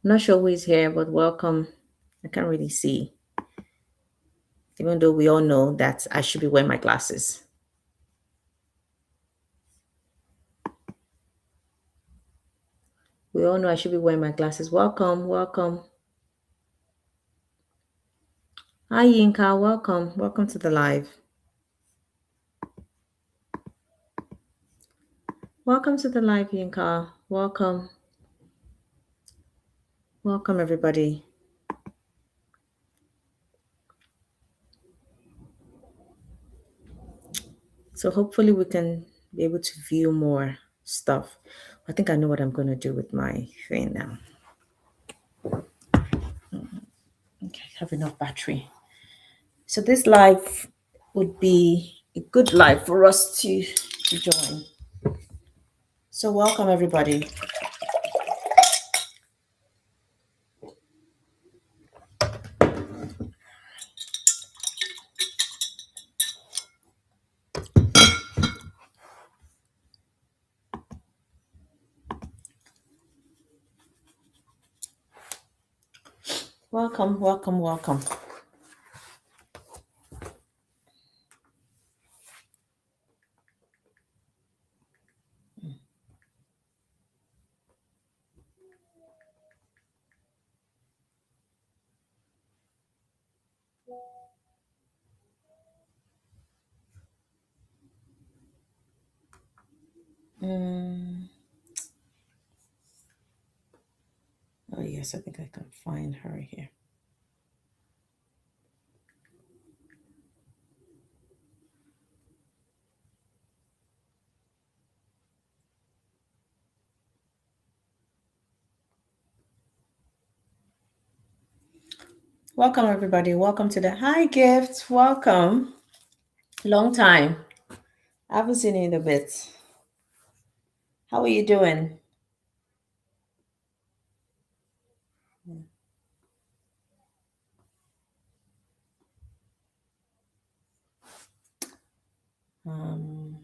I'm not sure who is here, but welcome. I can't really see, even though we all know that I should be wearing my glasses. We all know I should be wearing my glasses. Welcome, welcome. Hi, Yinka. Welcome. Welcome to the live. Welcome to the live, Yinka. Welcome. Welcome, everybody. So hopefully we can be able to view more stuff. I think I know what I'm going to do with my thing now. Okay, have enough battery. So this live would be a good live for us to join. So welcome everybody. Welcome, welcome, welcome. Oh yes, I think I can find her here. Welcome everybody. Welcome to the Hi Gift. Welcome. Long time. I haven't seen you in a bit. How are you doing? Um,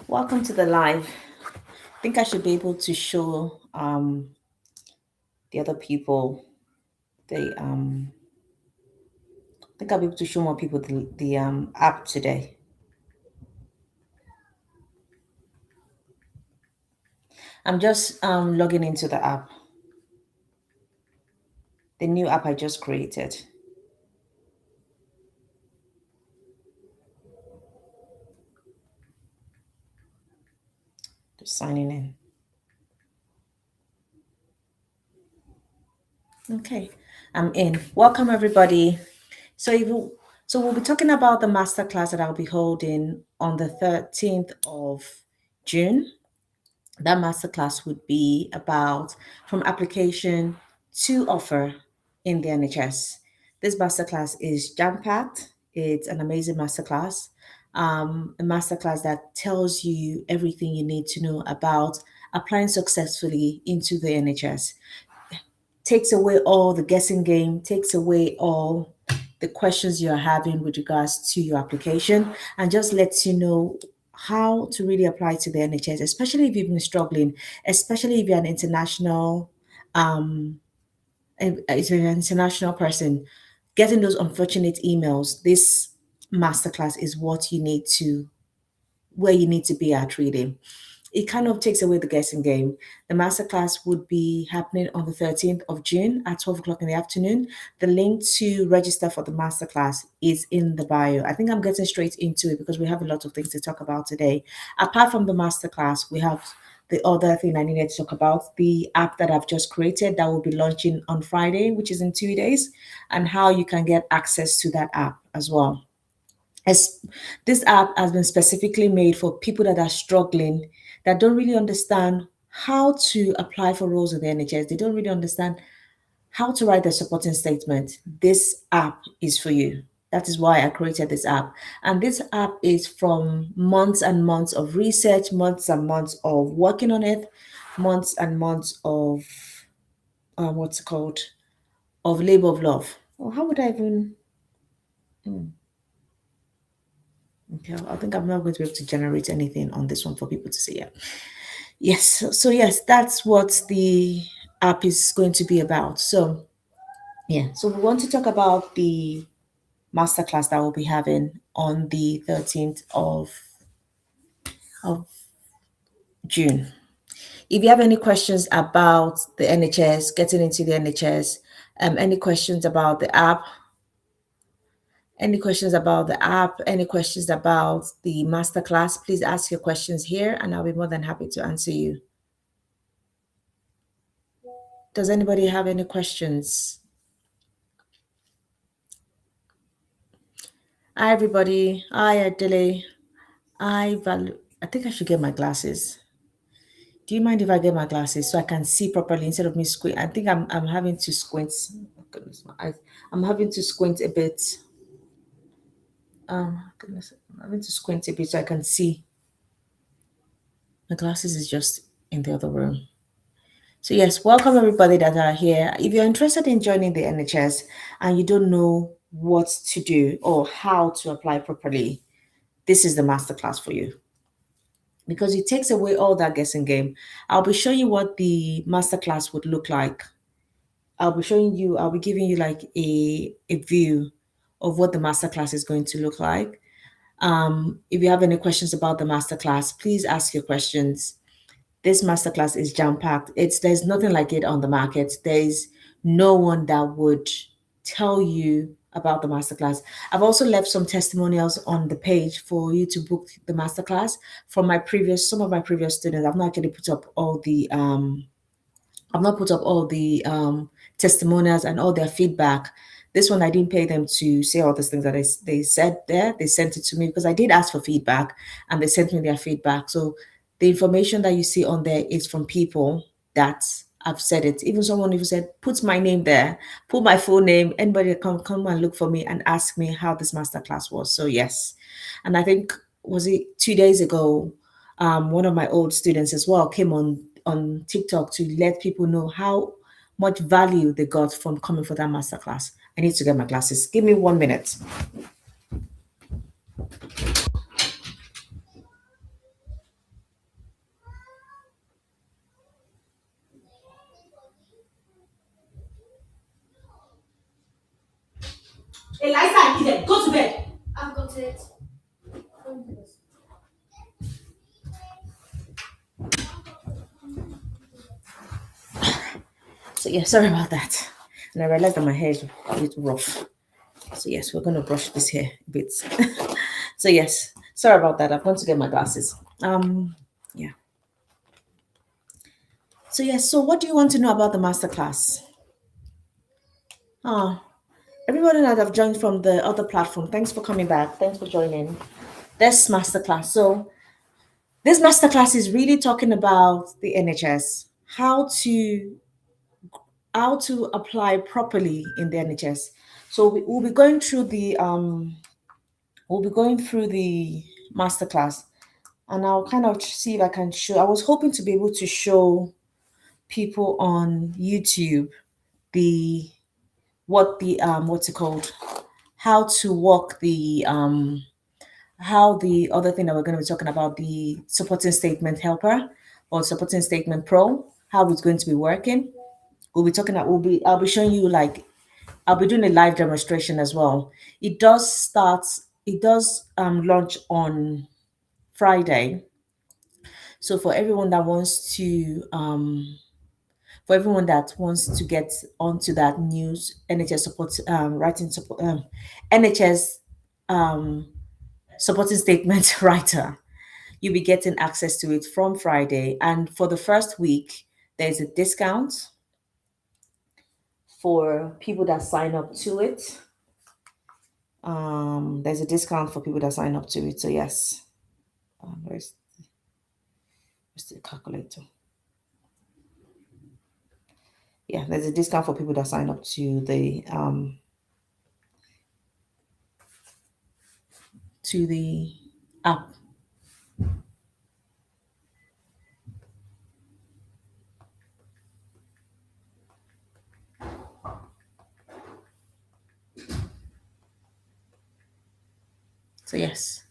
Welcome to the live. I think I should be able to show the other people I think I'll be able to show more people the app today. I'm just logging into the app. The new app I just created. Just signing in. Okay, I'm in. Welcome everybody. So we'll be talking about the masterclass that I'll be holding on the 13th of June. That masterclass would be about from application to offer in the NHS. This masterclass is jam-packed. It's an amazing masterclass. A masterclass that tells you everything you need to know about applying successfully into the NHS. Takes away all the guessing game, takes away all the questions you're having with regards to your application, and just lets you know how to really apply to the NHS, especially if you've been struggling, especially if you're an international if you're an international person, getting those unfortunate emails. This masterclass is what you need to where you need to be at reading. It kind of takes away the guessing game. The masterclass would be happening on the 13th of June at 12 o'clock in the afternoon. The link to register for the masterclass is in the bio. I think I'm getting straight into it because we have a lot of things to talk about today. Apart from the masterclass, we have the other thing I needed to talk about, the app that I've just created that will be launching on Friday, which is in 2 days, and how you can get access to that app as well. As this app has been specifically made for people that are struggling, that don't really understand how to apply for roles in the NHS. They don't really understand how to write their supporting statement. This app is for you. That is why I created this app. And this app is from months and months of research, months and months of working on it, months and months of what's it called? Of labor of love. Or how would I even? Okay, I think I'm not going to be able to generate anything on this one for people to see. Yeah. Yes. So yes, that's what the app is going to be about. So yeah. So we want to talk about the masterclass that we'll be having on the 13th of June. If you have any questions about the NHS, getting into the NHS, any questions about the app, any questions about the app, any questions about the masterclass, please ask your questions here and I'll be more than happy to answer you. Does anybody have any questions? Hi, everybody. Hi, Adele. I think I should get my glasses. Do you mind if I get my glasses so I can see properly instead of me squint? I think I'm having to squint. Oh, goodness, my eyes. I'm having to squint a bit. Goodness, I'm having to squint a bit so I can see. My glasses is just in the other room. So yes, welcome everybody that are here. If you're interested in joining the NHS and you don't know what to do or how to apply properly, this is the masterclass for you because it takes away all that guessing game. I'll be showing you what the masterclass would look like. I'll be giving you like a view of what the masterclass is going to look like. If you have any questions about the masterclass, please ask your questions. This masterclass is jam packed. There's nothing like it on the market. There's no one that would tell you about the masterclass. I've also left some testimonials on the page for you to book the masterclass from some of my previous students. I've not actually put up all the testimonials and all their feedback. This one, I didn't pay them to say all these things that they said there. They sent it to me because I did ask for feedback and they sent me their feedback. So the information that you see on there is from people that have said it. Even someone who said, put my name there, put my full name, anybody come and look for me and ask me how this masterclass was. So yes. And I think, was it 2 days ago, one of my old students as well came on TikTok to let people know how much value they got from coming for that masterclass. I need to get my glasses. Give me 1 minute. Eliza, Eden, go to bed. I've got it. So yeah, sorry about that. And I realized that my hair is a bit rough. So yes, we're gonna brush this hair a bit. So yes, sorry about that. I'm going to get my glasses. Yeah. So yes, so what do you want to know about the masterclass? Oh, everybody that have joined from the other platform, thanks for coming back. Thanks for joining this masterclass. So this masterclass is really talking about the NHS, how to apply properly in the NHS. So we'll be going through the masterclass, and I'll kind of see if I can show. I was hoping to be able to show people on YouTube the what's it called, how to work the how the other thing that we're going to be talking about, the supporting statement helper or supporting statement pro, how it's going to be working. I'll be showing you, like, I'll be doing a live demonstration as well. It does launch on Friday. So for everyone that wants to get onto that news NHS support writing support NHS um supporting statement writer, you'll be getting access to it from Friday. And for the first week, there's a discount for people that sign up to it. There's a discount for people that sign up to it. So yes, where's the calculator? Yeah, there's a discount for people that sign up to the app. So yes.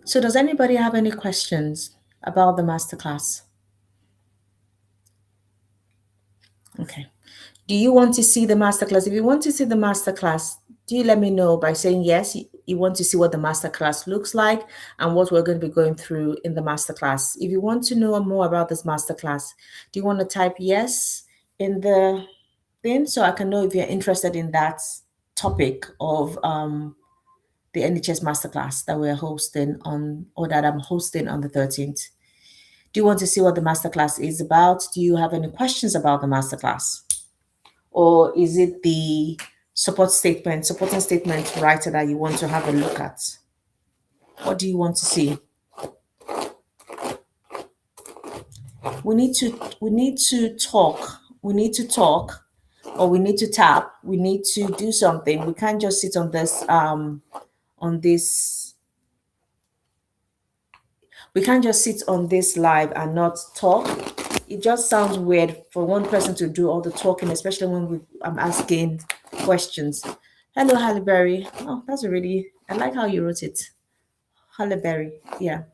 So does anybody have any questions about the masterclass? Okay. Do you want to see the masterclass? If you want to see the masterclass, do you let me know by saying yes, you want to see what the masterclass looks like and what we're going to be going through in the masterclass. If you want to know more about this masterclass, do you want to type yes in the thing so I can know if you're interested in that topic of the NHS Masterclass that we're hosting on, or that I'm hosting on the 13th? Do you want to see what the masterclass is about? Do you have any questions about the masterclass? Or is it the supporting statement writer that you want to have a look at? What do you want to see? We need to talk. We need to talk, or we need to tap. We need to do something. We can't just sit on this we can't just sit on this live and not talk. It just sounds weird for one person to do all the talking, especially when I'm asking questions. Hello, Halle Berry. Oh, that's a really, I like how you wrote it. Halle Berry. Yeah.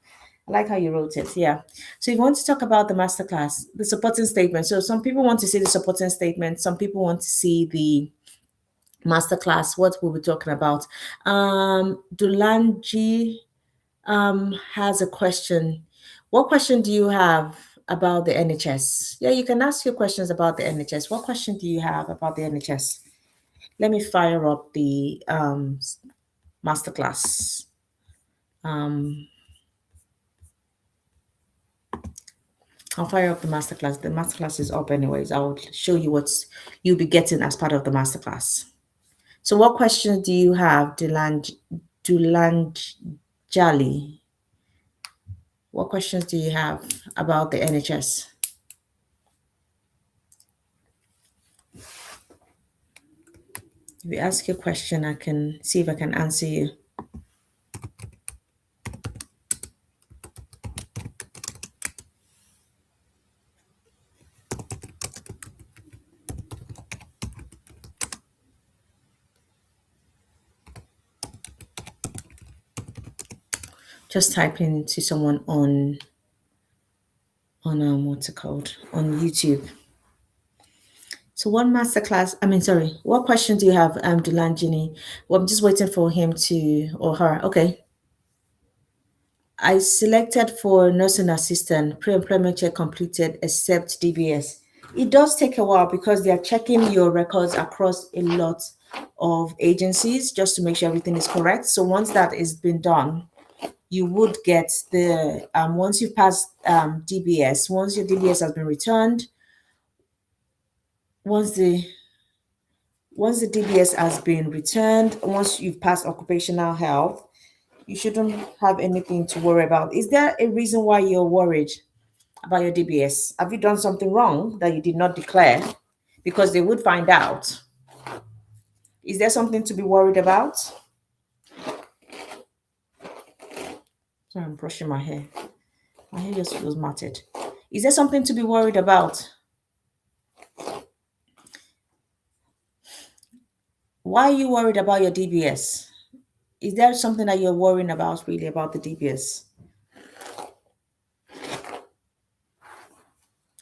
I like how you wrote it. Yeah. So if you want to talk about the masterclass, the supporting statement. So some people want to see the supporting statement. Some people want to see the masterclass, what we'll be talking about. Dulanji has a question. What question do you have about the NHS? Yeah, you can ask your questions about the NHS. What question do you have about the NHS? Let me fire up the masterclass. Um, I'll fire up the masterclass. The masterclass is up anyways. I'll show you what you'll be getting as part of the masterclass. So what questions do you have, Dulanjali? What questions do you have about the NHS? If you ask your question, I can see if I can answer you. Just type into someone on what's it called, on YouTube. So what masterclass, I mean, sorry, what question do you have, Dulanjini? Well, I'm just waiting for him to, or her. Okay. I selected for nursing assistant, pre-employment check completed, except DBS. It does take a while because they are checking your records across a lot of agencies just to make sure everything is correct. So once that is been done, you would get the once you pass DBS, once your DBS has been returned, once the DBS has been returned, once you've passed occupational health, you shouldn't have anything to worry about. Is there a reason why you're worried about your DBS? Have you done something wrong that you did not declare? Because they would find out. Is there something to be worried about? Sorry, I'm brushing my hair. My hair just feels matted. Is there something to be worried about? Why are you worried about your DBS? Is there something that you're worrying about really about the DBS?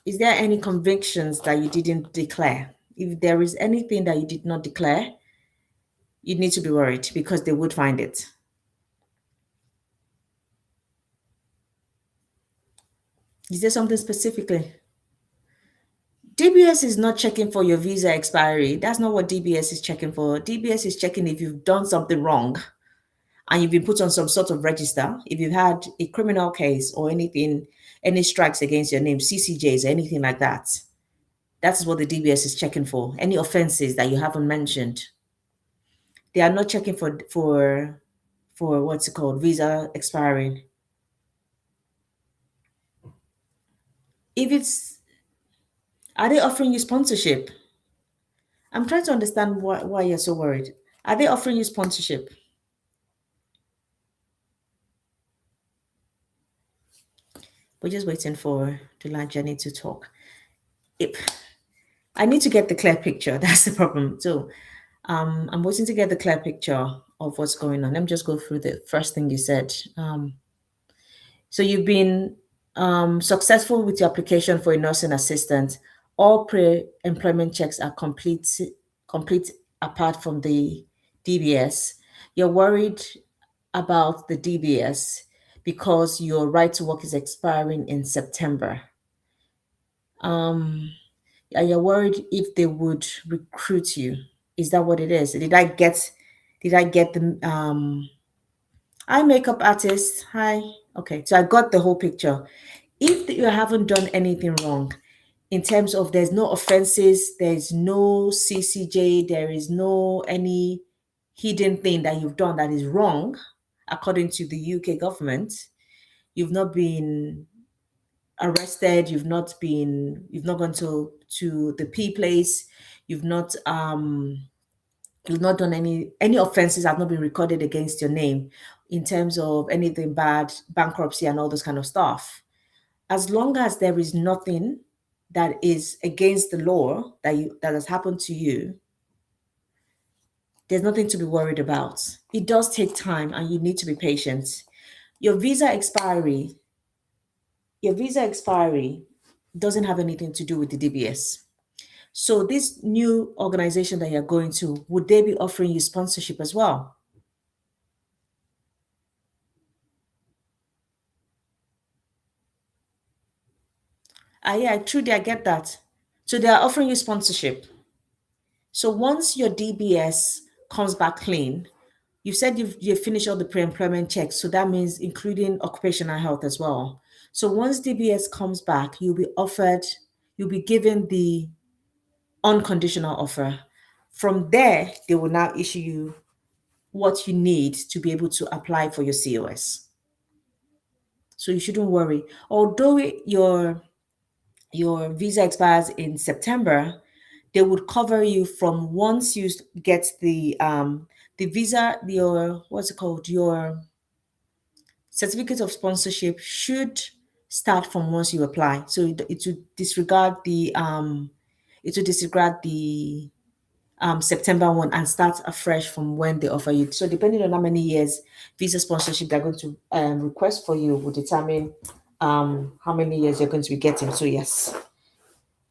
Is there any convictions that you didn't declare? If there is anything that you did not declare, you need to be worried because they would find it. Is there something specifically? DBS is not checking for your visa expiry. That's not what DBS is checking for. DBS is checking if you've done something wrong and you've been put on some sort of register. If you've had a criminal case or anything, any strikes against your name, CCJs, anything like that. That is what the DBS is checking for. Any offenses that you haven't mentioned. They are not checking for what's it called, visa expiring. If it's, are they offering you sponsorship? I'm trying to understand why you're so worried. Are they offering you sponsorship? We're just waiting for Jenny to talk. If I need to get the clear picture, that's the problem. So I'm waiting to get the clear picture of what's going on. Let me just go through the first thing you said. So you've been successful with your application for a nursing assistant. All pre-employment checks are complete apart from the DBS. You're worried about the DBS because your right to work is expiring in September. Um, and you're worried if they would recruit you. Is that what it is? Did I get the hi makeup artist? Hi. Okay, so I got the whole picture. If you haven't done anything wrong in terms of there's no offenses, there's no CCJ, there is no any hidden thing that you've done that is wrong, according to the UK government, you've not been arrested, you've not gone to the P place, you've not you've not done any offenses have not been recorded against your name in terms of anything bad, bankruptcy and all those kind of stuff. As long as there is nothing that is against the law that has happened to you, there's nothing to be worried about. It does take time and you need to be patient. Your visa expiry, your visa expiry doesn't have anything to do with the DBS. So this new organization that you're going to, would they be offering you sponsorship as well? Yeah, truly, I get that. So they are offering you sponsorship. So once your DBS comes back clean, you said you've finished all the pre-employment checks, so that means including occupational health as well. So once DBS comes back, you'll be given the unconditional offer. From there, they will now issue you what you need to be able to apply for your COS. So you shouldn't worry. Although your visa expires in September, they would cover you from once you get the visa, your what's it called? Your certificate of sponsorship should start from once you apply. So it would disregard the September one and start afresh from when they offer you. So depending on how many years visa sponsorship they're going to request for you will determine how many years you're going to be getting. So yes,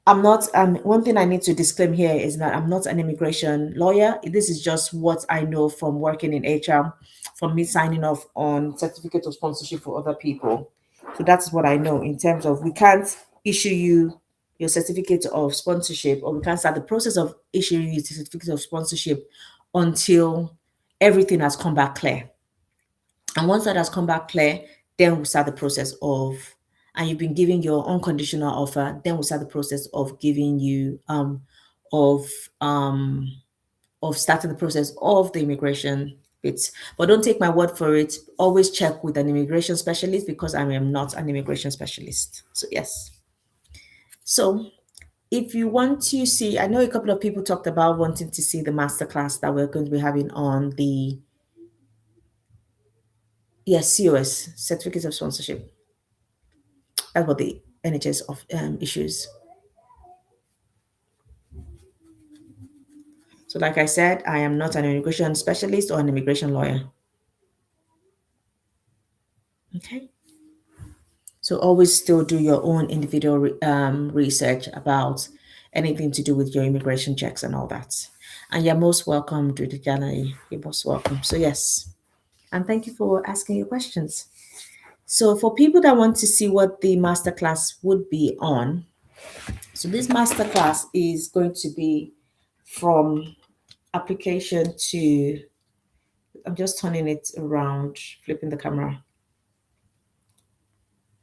I'm not, one thing I need to disclaim here is that I'm not an immigration lawyer. This is just what I know from working in HR, from me signing off on certificate of sponsorship for other people. So that's what I know in terms of we can't issue you your certificate of sponsorship, or we can't start the process of issuing you the certificate of sponsorship until everything has come back clear. And once that has come back clear, then we'll start the process of, and you've been given your unconditional offer, then we'll start the process of giving you, of, um, of starting the process of the immigration bits. But don't take my word for it. Always check with an immigration specialist because I am not an immigration specialist. So, yes. So, if you want to see, I know a couple of people talked about wanting to see the masterclass that we're going to be having on the, yes, COS, Certificate of Sponsorship. That's what the NHS of issues. So, like I said, I am not an immigration specialist or an immigration lawyer. Okay. So, always still do your own individual research about anything to do with your immigration checks and all that. And you're most welcome, Judy January. You're most welcome. So, yes. And thank you for asking your questions. So, for people that want to see what the masterclass would be on, so this masterclass is going to be from application to, I'm just turning it around, flipping the camera,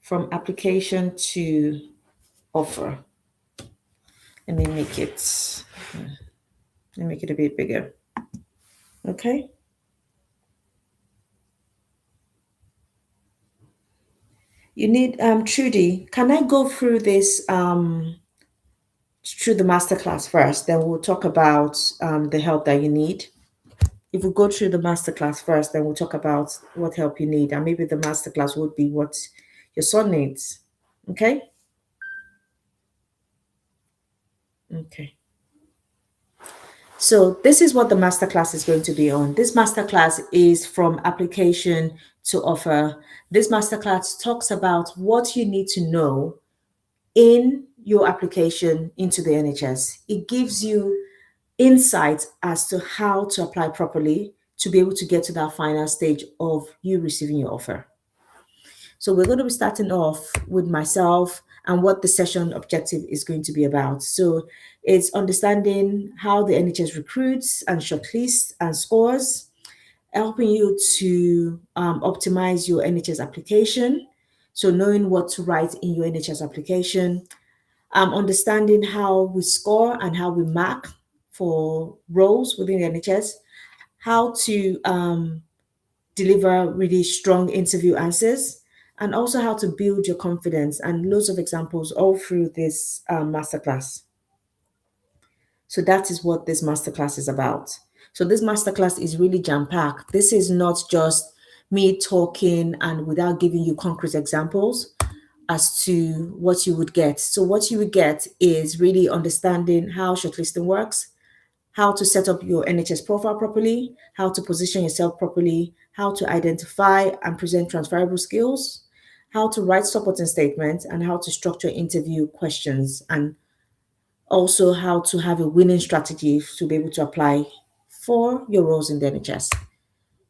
from application to offer. Let me make it, let me make it a bit bigger. Okay. You need, Trudy, can I go through this, through the masterclass first? Then we'll talk about the help that you need. If we go through the masterclass first, then we'll talk about what help you need. And maybe the masterclass would be what your son needs. Okay. Okay. So this is what the masterclass is going to be on. This masterclass is from application to offer. This masterclass talks about what you need to know in your application into the NHS. It gives you insight as to how to apply properly to be able to get to that final stage of you receiving your offer. So we're going to be starting off with myself and what the session objective is going to be about. So it's understanding how the NHS recruits and shortlists and scores, helping you to optimize your NHS application. So knowing what to write in your NHS application, understanding how we score and how we mark for roles within the NHS, how to deliver really strong interview answers, and also how to build your confidence, and loads of examples all through this masterclass. So that is what this masterclass is about. So this masterclass is really jam-packed. This is not just me talking and without giving you concrete examples as to what you would get. So what you would get is really understanding how shortlisting works, how to set up your NHS profile properly, how to position yourself properly, how to identify and present transferable skills, how to write supporting statements, and how to structure interview questions, and also how to have a winning strategy to be able to apply for your roles in the NHS.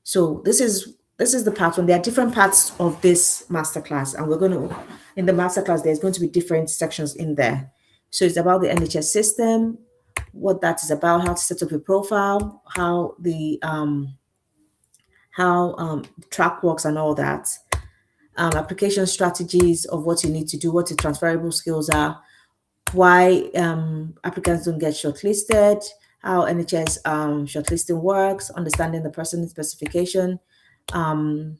So this is the part one. There are different parts of this masterclass, and we're going to in the masterclass there's going to be different sections in there. So it's about the NHS system, what that is about, how to set up your profile, how track works and all that. Application strategies of what you need to do, what the transferable skills are, why applicants don't get shortlisted, how NHS shortlisting works, understanding the person specification, um,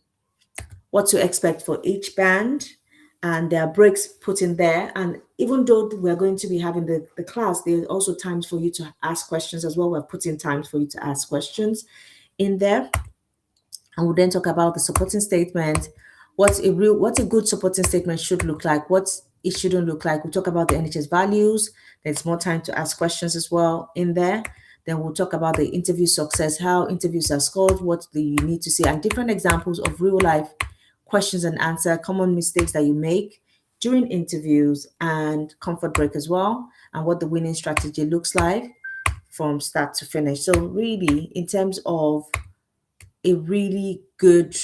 what to expect for each band, and there are breaks put in there. And even though we're going to be having the class, there's also times for you to ask questions as well. We're putting times for you to ask questions in there. And we'll then talk about the supporting statement, what a good supporting statement should look like, what it shouldn't look like. We'll talk about the NHS values. There's more time to ask questions as well in there. Then we'll talk about the interview success, how interviews are scored, what do you need to see, and different examples of real life questions and answer, common mistakes that you make during interviews, and comfort break as well, and what the winning strategy looks like from start to finish. So really, in terms of a really good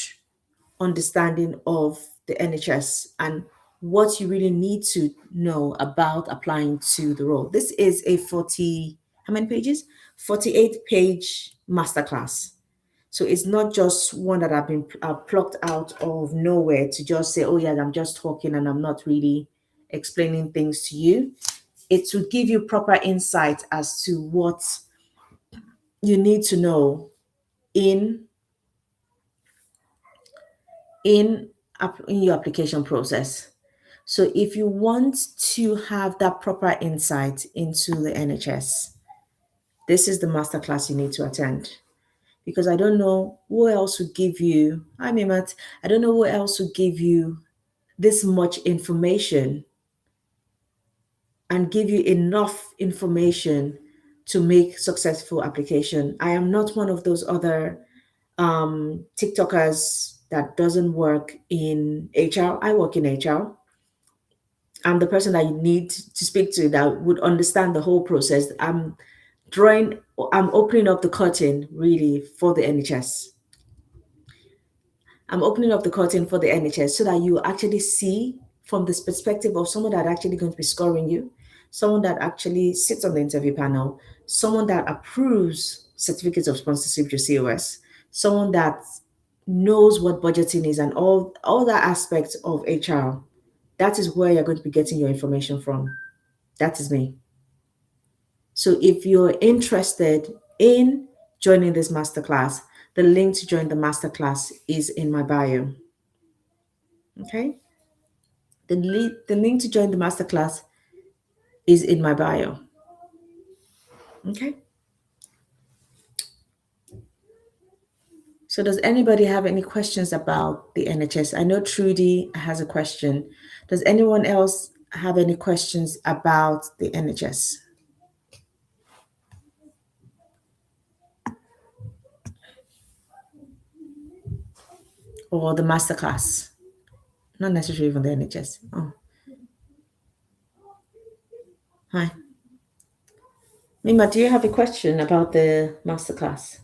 understanding of the NHS and what you really need to know about applying to the role. This is a 40, how many pages? 48-page masterclass. So it's not just one that I've been plucked out of nowhere to just say, oh yeah, I'm just talking and I'm not really explaining things to you. It will give you proper insight as to what you need to know in in in your application process. So if you want to have that proper insight into the NHS, this is the masterclass you need to attend. Because I don't know who else would give you, I mean, Matt, I don't know who else would give you this much information and give you enough information to make successful application. I am not one of those other TikTokers that doesn't work in HR. I work in HR. I'm the person that you need to speak to that would understand the whole process. Drawing, I'm opening up the curtain really for the NHS. I'm opening up the curtain for the NHS so that you actually see from this perspective of someone that actually going to be scoring you, someone that actually sits on the interview panel, someone that approves certificates of sponsorship, your COS, someone that knows what budgeting is and all that aspects of HR. That is where you're going to be getting your information from. That is me. So if you're interested in joining this masterclass, the link to join the masterclass is in my bio. Okay? The link to join the masterclass is in my bio. Okay? So does anybody have any questions about the NHS? I know Trudy has a question. Does anyone else have any questions about the NHS? or the masterclass? Not necessarily even the NHS. Oh, hi. Mima, do you have a question about the masterclass?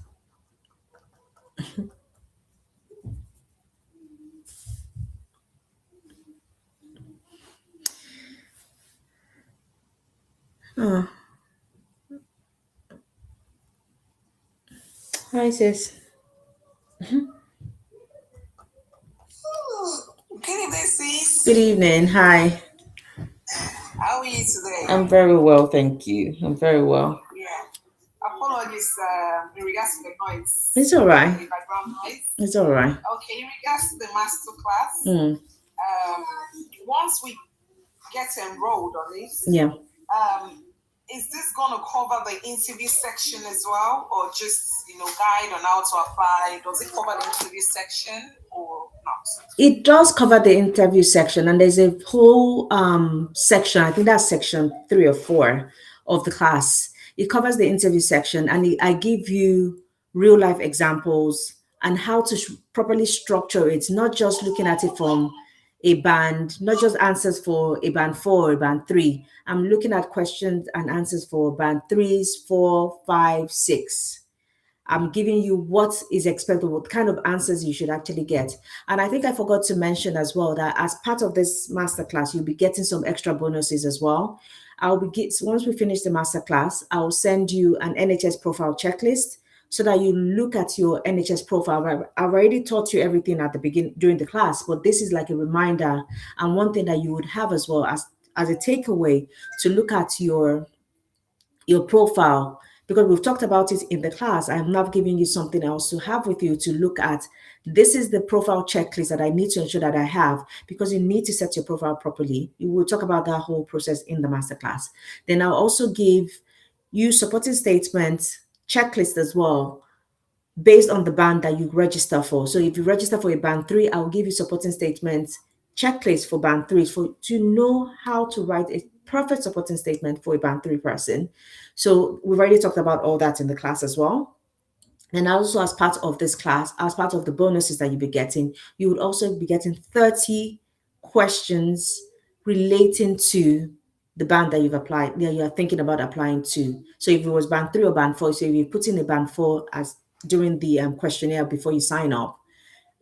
Oh, hi, sis. Good evening, sis. Good evening. Hi. How are you today? I'm very well, thank you. I'm very well. Yeah. Apologies in regards to the noise, It's all right. the background noise. It's all right. Okay, in regards to the master class, Mm, once we get enrolled on it, yeah. is this going to cover the interview section as well, or just guide on how to apply? Does it cover the interview section or not? It does cover the interview section, and there's a whole section. I think that's section 3 or 4 of the class. It covers the interview section, and I give you real life examples and how to properly structure it, not just looking at it from a band, not just answers for a band 4 or a band 3. I'm looking at questions and answers for band 3s, 4, 5, 6. I'm giving you what is expected, what kind of answers you should actually get. And I think I forgot to mention as well that as part of this masterclass, you'll be getting some extra bonuses as well. Once we finish the masterclass, I'll send you an NHS profile checklist so that you look at your NHS profile. I've already taught you everything at the beginning during the class, but this is like a reminder and one thing that you would have as well as a takeaway to look at your profile, because we've talked about it in the class. I'm not giving you something else to have with you to look at. This is the profile checklist that I need to ensure that I have, because you need to set your profile properly. We will talk about that whole process in the masterclass. Then I'll also give you supporting statements checklist as well, based on the band that you register for. So if you register for a band 3, I'll give you supporting statements checklist for band 3 for to know how to write a perfect supporting statement for a band 3 person. So we've already talked about all that in the class as well. And also, as part of this class, as part of the bonuses that you'll be getting, you would also be getting 30 questions relating to the band that you've applied, that you are thinking about applying to. So if it was band 3 or band 4, so if you put in a band 4 as during the questionnaire before you sign up,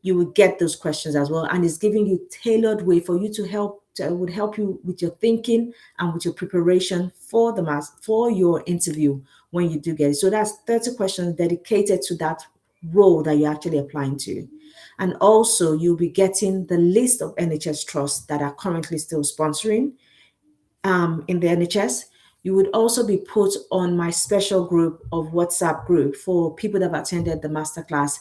you will get those questions as well, and it's giving you tailored way for you to would help you with your thinking and with your preparation for for your interview when you do get it. So that's 30 questions dedicated to that role that you're actually applying to. And also you'll be getting the list of NHS trusts that are currently still sponsoring in the NHS. You would also be put on my special group of WhatsApp group for people that have attended the masterclass.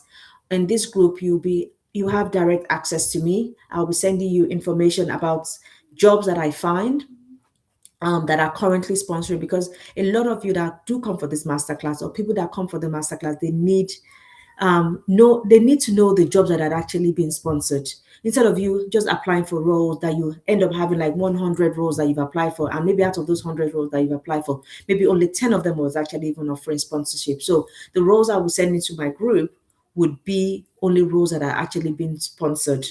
In this group, you have direct access to me. I'll be sending you information about jobs that I find that are currently sponsoring, because a lot of you that do come for this masterclass, or people that come for the masterclass, they need to know the jobs that are actually being sponsored, instead of you just applying for roles that you end up having like 100 roles that you've applied for, and maybe out of those 100 roles that you've applied for, maybe only 10 of them was actually even offering sponsorship. So the roles I will send into my group would be only roles that are actually being sponsored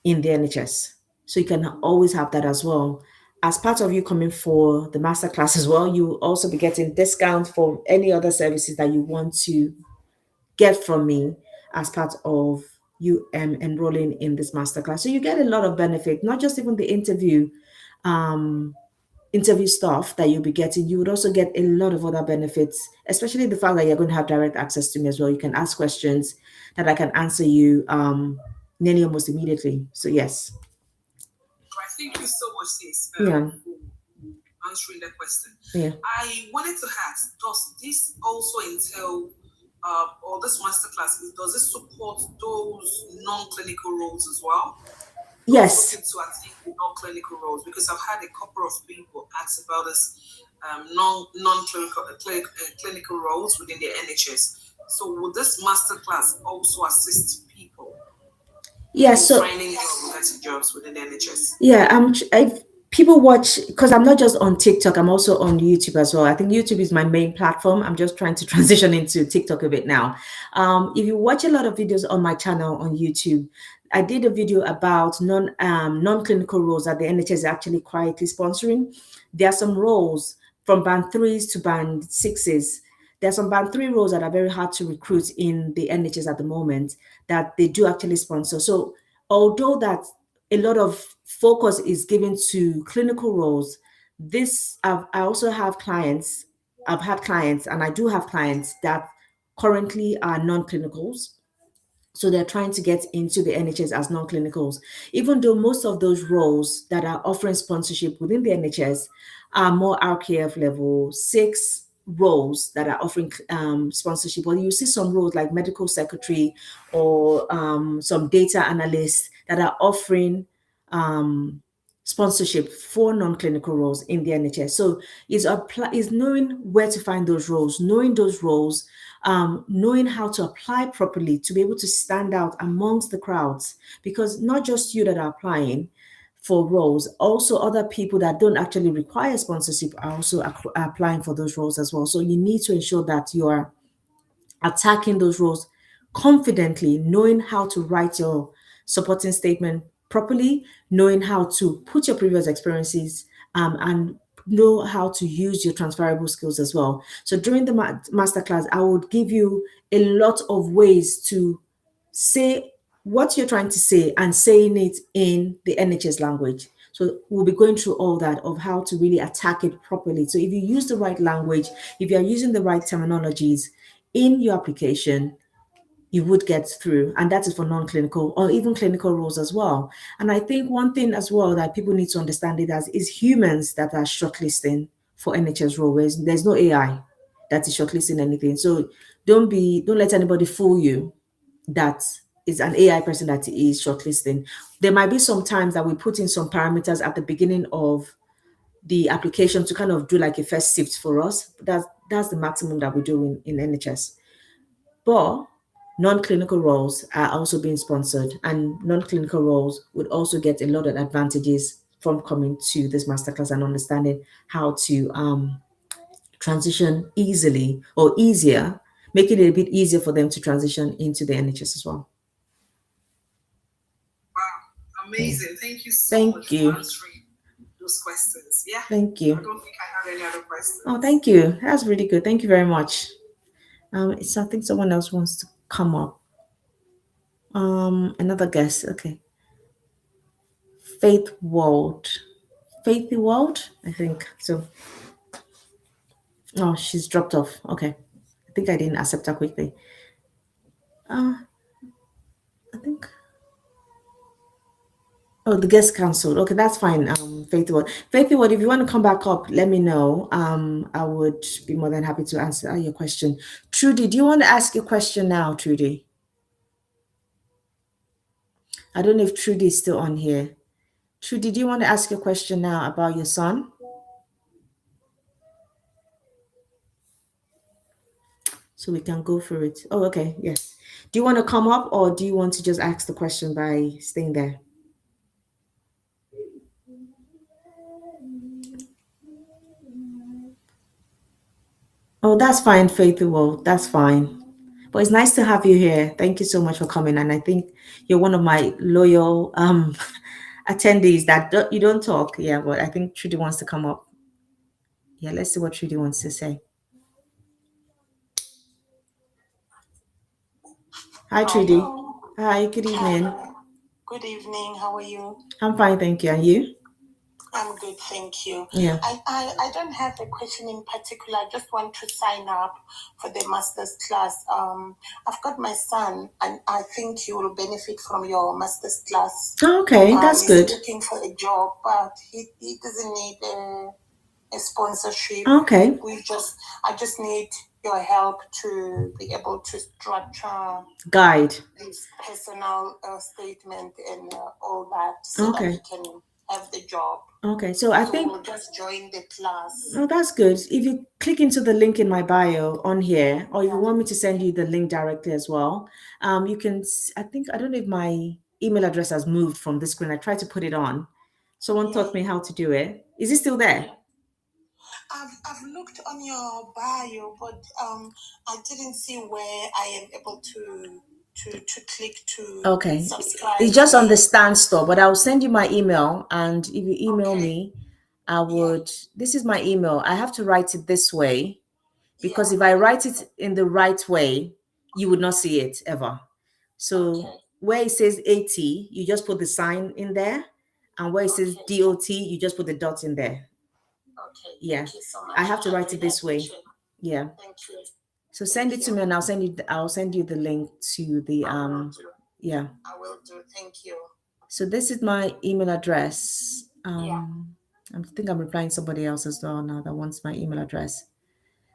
in the NHS. So you can always have that as well. As part of you coming for the masterclass as well, you will also be getting discounts for any other services that you want to get from me as part of you enrolling in this masterclass. So you get a lot of benefit, not just even the um, interview stuff that you'll be getting. You would also get a lot of other benefits, especially the fact that you're going to have direct access to me as well. You can ask questions that I can answer you nearly almost immediately. So yes. Right, thank you so much, sis, Yeah. for answering that question. Yeah. I wanted to ask, does this also entail, or this masterclass, does it support those non-clinical roles as well? Yes. Looking to attain non-clinical roles, because I've had a couple of people ask about this clinical roles within the NHS. So would this masterclass also assist people Yeah. in So finding jobs within the NHS? yeah, people watch, because I'm not just on TikTok, I'm also on YouTube as well. I think YouTube is my main platform. I'm just trying to transition into TikTok a bit now. If you watch a lot of videos on my channel on YouTube, I did a video about non-clinical roles that the NHS is actually quietly sponsoring. There are some roles from band threes to band sixes. There are some band three roles that are very hard to recruit in the NHS at the moment that they do actually sponsor. So although that a lot of focus is given to clinical roles, I also have clients. I've had clients, and I do have clients that currently are non-clinicals, so they're trying to get into the NHS as non-clinicals, even though most of those roles that are offering sponsorship within the NHS are more RKF level six roles that are offering sponsorship. Well, you see some roles like medical secretary or some data analysts that are offering um, sponsorship for non-clinical roles in the NHS. So is knowing where to find those roles, knowing those roles, knowing how to apply properly to be able to stand out amongst the crowds, because not just you that are applying for roles, also other people that don't actually require sponsorship are also applying for those roles as well. So you need to ensure that you are attacking those roles confidently, knowing how to write your supporting statement properly, knowing how to put your previous experiences and know how to use your transferable skills as well. So during the masterclass, I would give you a lot of ways to say what you're trying to say and saying it in the NHS language. So we'll be going through all that of how to really attack it properly. So if you use the right language, if you're using the right terminologies in your application, you would get through. And that is for non-clinical or even clinical roles as well. And I think one thing as well that people need to understand it as is humans that are shortlisting for NHS roles. There's no AI that is shortlisting anything. So don't let anybody fool you that is an AI person that is shortlisting. There might be some times that we put in some parameters at the beginning of the application to kind of do like a first sift for us. That's the maximum that we do in NHS. But non-clinical roles are also being sponsored, and non-clinical roles would also get a lot of advantages from coming to this masterclass and understanding how to transition easily or easier, making it a bit easier for them to transition into the NHS as well. Wow, amazing. Thank you so Thank much you. for answering those questions. Yeah. Thank you. I don't think I have any other questions. Oh, thank you. That's really good. Thank you very much. I think someone else wants to come up. Another guest. Okay. Faith World. Faithy World, I think. So, oh, she's dropped off. Okay. I think I didn't accept her quickly. I think. Oh, the guest cancelled. Okay, that's fine. Faithy World. Faithy World, if you want to come back up, let me know. I would be more than happy to answer your question. Trudy, do you want to ask your question now, Trudy? I don't know if Trudy is still on here. Trudy, do you want to ask your question now about your son? So we can go through it. Oh, okay. Yes. Do you want to come up or do you want to just ask the question by staying there? Oh, that's fine, Faith. Well, that's fine. But it's nice to have you here. Thank you so much for coming. And I think you're one of my loyal attendees that you don't talk. Yeah, but I think Trudy wants to come up. Yeah, let's see what Trudy wants to say. Hi, Trudy. Hello. Hi, good evening. Good evening. How are you? I'm fine, thank you. And you? I'm good, thank you. Yeah. I don't have a question in particular. I just want to sign up for the master's class. I've got my son, and I think he will benefit from your master's class. Oh, okay, that's good. He's looking for a job, but he doesn't need a sponsorship. Okay. I just need your help to be able to structure Guide. his personal statement and all that, so that he can have the job. Okay, so I think we'll just join the class. Oh, that's good. If you click into the link in my bio on here, or if you want me to send you the link directly as well, you can. I think I don't know if my email address has moved from the screen. I tried to put it on, Someone taught me how to do it. Is it still there? I've looked on your bio, but I didn't see where I am able to click to Okay. subscribe. It's just on the stand store, but I'll send you my email. And if you email me, I would, this is my email. I have to write it this way because if I write it in the right way, you would not see it ever. So where it says AT, you just put the sign in there. And where it says DOT, you just put the dot in there. Okay. Yeah. Thank you so much. I have to write it this way. Yeah. Thank you. So send it to me and I'll send you the link to the yeah. I will do. Thank you. So this is my email address. I think I'm replying somebody else as well now that wants my email address.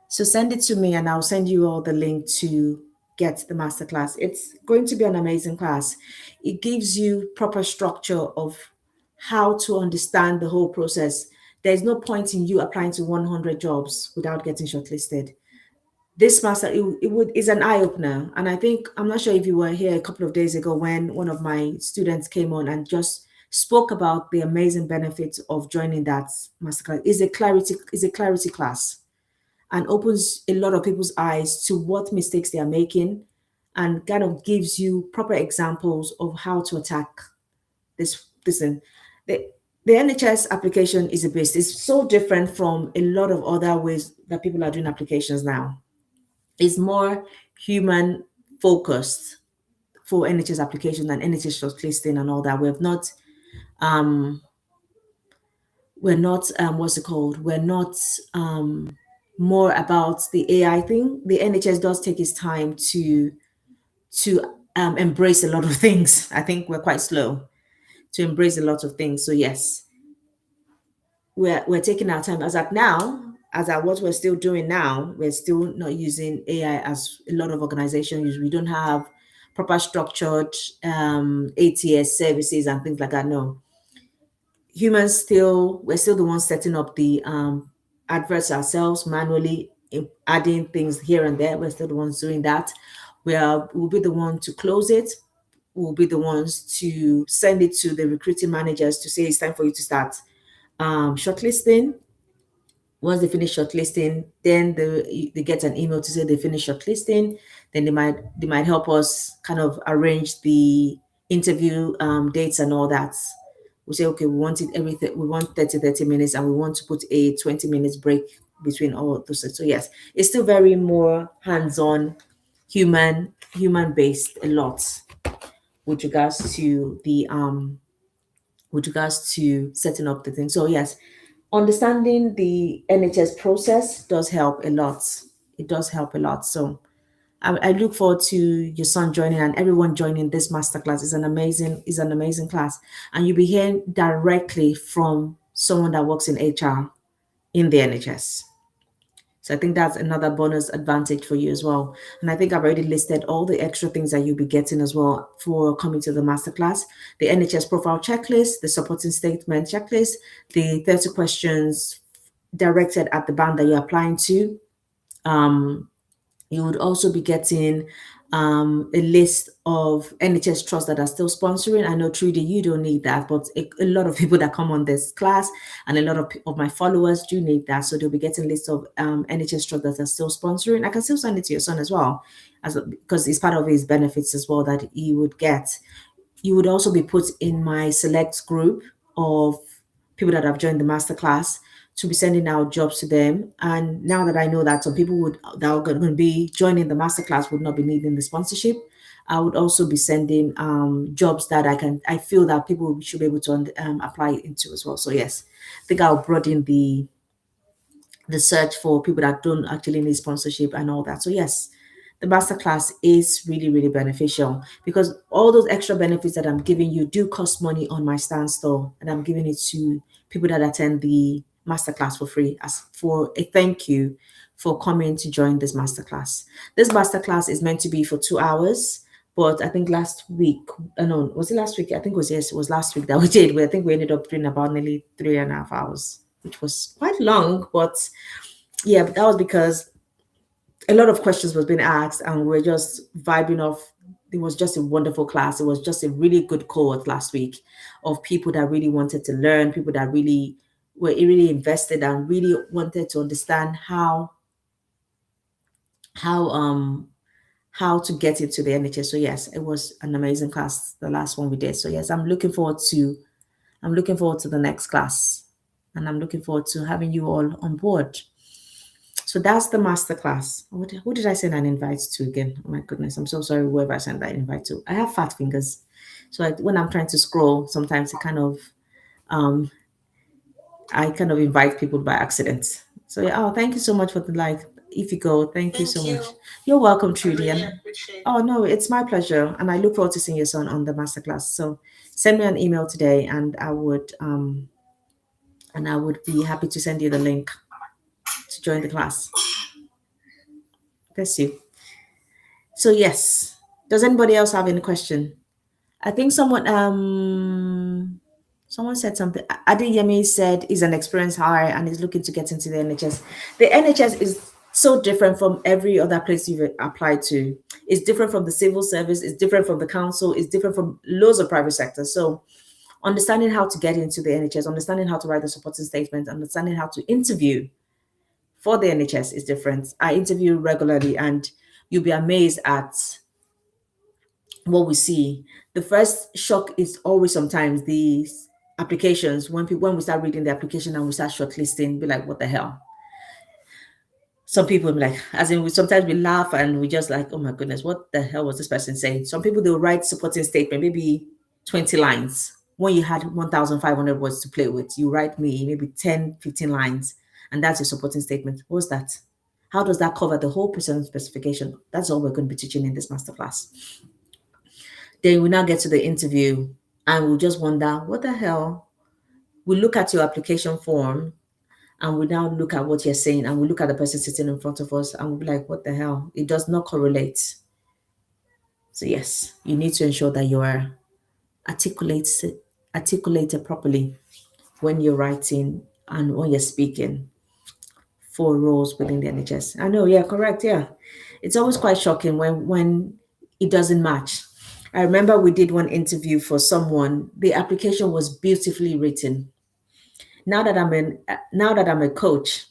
So send it to me and I'll send you all the link to get the masterclass. It's going to be an amazing class. It gives you proper structure of how to understand the whole process. There's no point in you applying to 100 jobs without getting shortlisted. This master is an eye-opener. And I think, I'm not sure if you were here a couple of days ago when one of my students came on and just spoke about the amazing benefits of joining that masterclass. It's a clarity class and opens a lot of people's eyes to what mistakes they are making and kind of gives you proper examples of how to attack this thing. The NHS application is a beast. It's so different from a lot of other ways that people are doing applications now. It's more human focused for NHS application than NHS shortlisting and all that. What's it called? We're not more about the AI thing. The NHS does take its time to embrace a lot of things. I think we're quite slow to embrace a lot of things. So yes, we're taking our time. As at now, as at what we're still doing now, we're still not using AI as a lot of organizations use. We don't have proper structured ATS services and things like that. No, we're still the ones setting up the adverts ourselves manually, adding things here and there. We're still the ones doing that. We'll be the one to close it. We'll be the ones to send it to the recruiting managers to say it's time for you to start shortlisting. Once they finish shortlisting, then they get an email to say they finished shortlisting. Then they might help us kind of arrange the interview dates and all that. We say, okay, we want 30 minutes and we want to put a 20 minutes break between all of those. So yes, it's still very more hands-on, human-based a lot with regards to setting up the thing. So yes, understanding the NHS process does help a lot. It does help a lot. So I look forward to your son joining and everyone joining this masterclass. Is an amazing class, and you'll be hearing directly from someone that works in HR in the NHS. So I think that's another bonus advantage for you as well. And I think I've already listed all the extra things that you'll be getting as well for coming to the masterclass. The NHS profile checklist, the supporting statement checklist, the 30 questions directed at the band that you're applying to. You would also be getting a list of NHS trusts that are still sponsoring. I know, Trudy, you don't need that, but a lot of people that come on this class and a lot of my followers do need that. So they'll be getting a list of NHS trusts that are still sponsoring. I can still send it to your son as well, because it's part of his benefits as well that he would get. You would also be put in my select group of people that have joined the masterclass to be sending out jobs to them. And now that I know that some people that are going to be joining the masterclass would not be needing the sponsorship, I would also be sending jobs that I feel that people should be able to apply into as well. So yes, I think I'll broaden the search for people that don't actually need sponsorship and all that. So yes, the masterclass is really, really beneficial because all those extra benefits that I'm giving you do cost money on my stand store, and I'm giving it to people that attend the masterclass for free as for a thank you for coming to join this masterclass. This masterclass is meant to be for 2 hours, but I think last week, no, was it last week? I think it was last week that we did. I think we ended up doing about nearly 3.5 hours, which was quite long, but yeah, but that was because a lot of questions was being asked and we're just vibing off it was just a wonderful class. It was just a really good cohort last week of people that really wanted to learn, people that really were really invested and really wanted to understand how um how to get into the NHS. So yes, it was an amazing class, the last one we did. So yes, I'm looking forward to the next class, and I'm looking forward to having you all on board. So that's the masterclass. Who did I send an invite to again? Oh my goodness, I'm so sorry whoever I sent that invite to. I have fat fingers, so when I'm trying to scroll, sometimes um, I kind of invite people by accident. So yeah, oh, thank you so much for the like. If you go, thank you so much. You're welcome, Trudy. Really And appreciate oh no, it's my pleasure, and I look forward to seeing your son on the masterclass. So send me an email today, and I would be happy to send you the link to join the class. Bless you. So yes, does anybody else have any question? I think someone said something. Adeyemi said he's an experienced hire and is looking to get into the NHS. The NHS is so different from every other place you've applied to. It's different from the civil service, it's different from the council, it's different from loads of private sector. So understanding how to get into the NHS, understanding how to write the supporting statement, understanding how to interview for the NHS is different. I interview regularly, and you'll be amazed at what we see. The first shock is always sometimes the applications. When we start reading the application and we start shortlisting, be like, what the hell? Some people will be like, as in, we sometimes we laugh and we just like, oh my goodness, what the hell was this person saying? Some people, they'll write supporting statement, maybe 20 lines. When you had 1,500 words to play with, you write me maybe 10, 15 lines, and that's your supporting statement. What's that? How does that cover the whole person specification? That's all we're going to be teaching in this masterclass. Then we now get to the interview and we'll just wonder, what the hell? We look at your application form and we now look at what you're saying, and we look at the person sitting in front of us and we'll be like, what the hell? It does not correlate. So yes, you need to ensure that you are articulated properly when you're writing and when you're speaking for roles within the NHS. I know, yeah, correct, yeah. It's always quite shocking when it doesn't match. I remember we did one interview for someone. The application was beautifully written. Now that I'm a coach,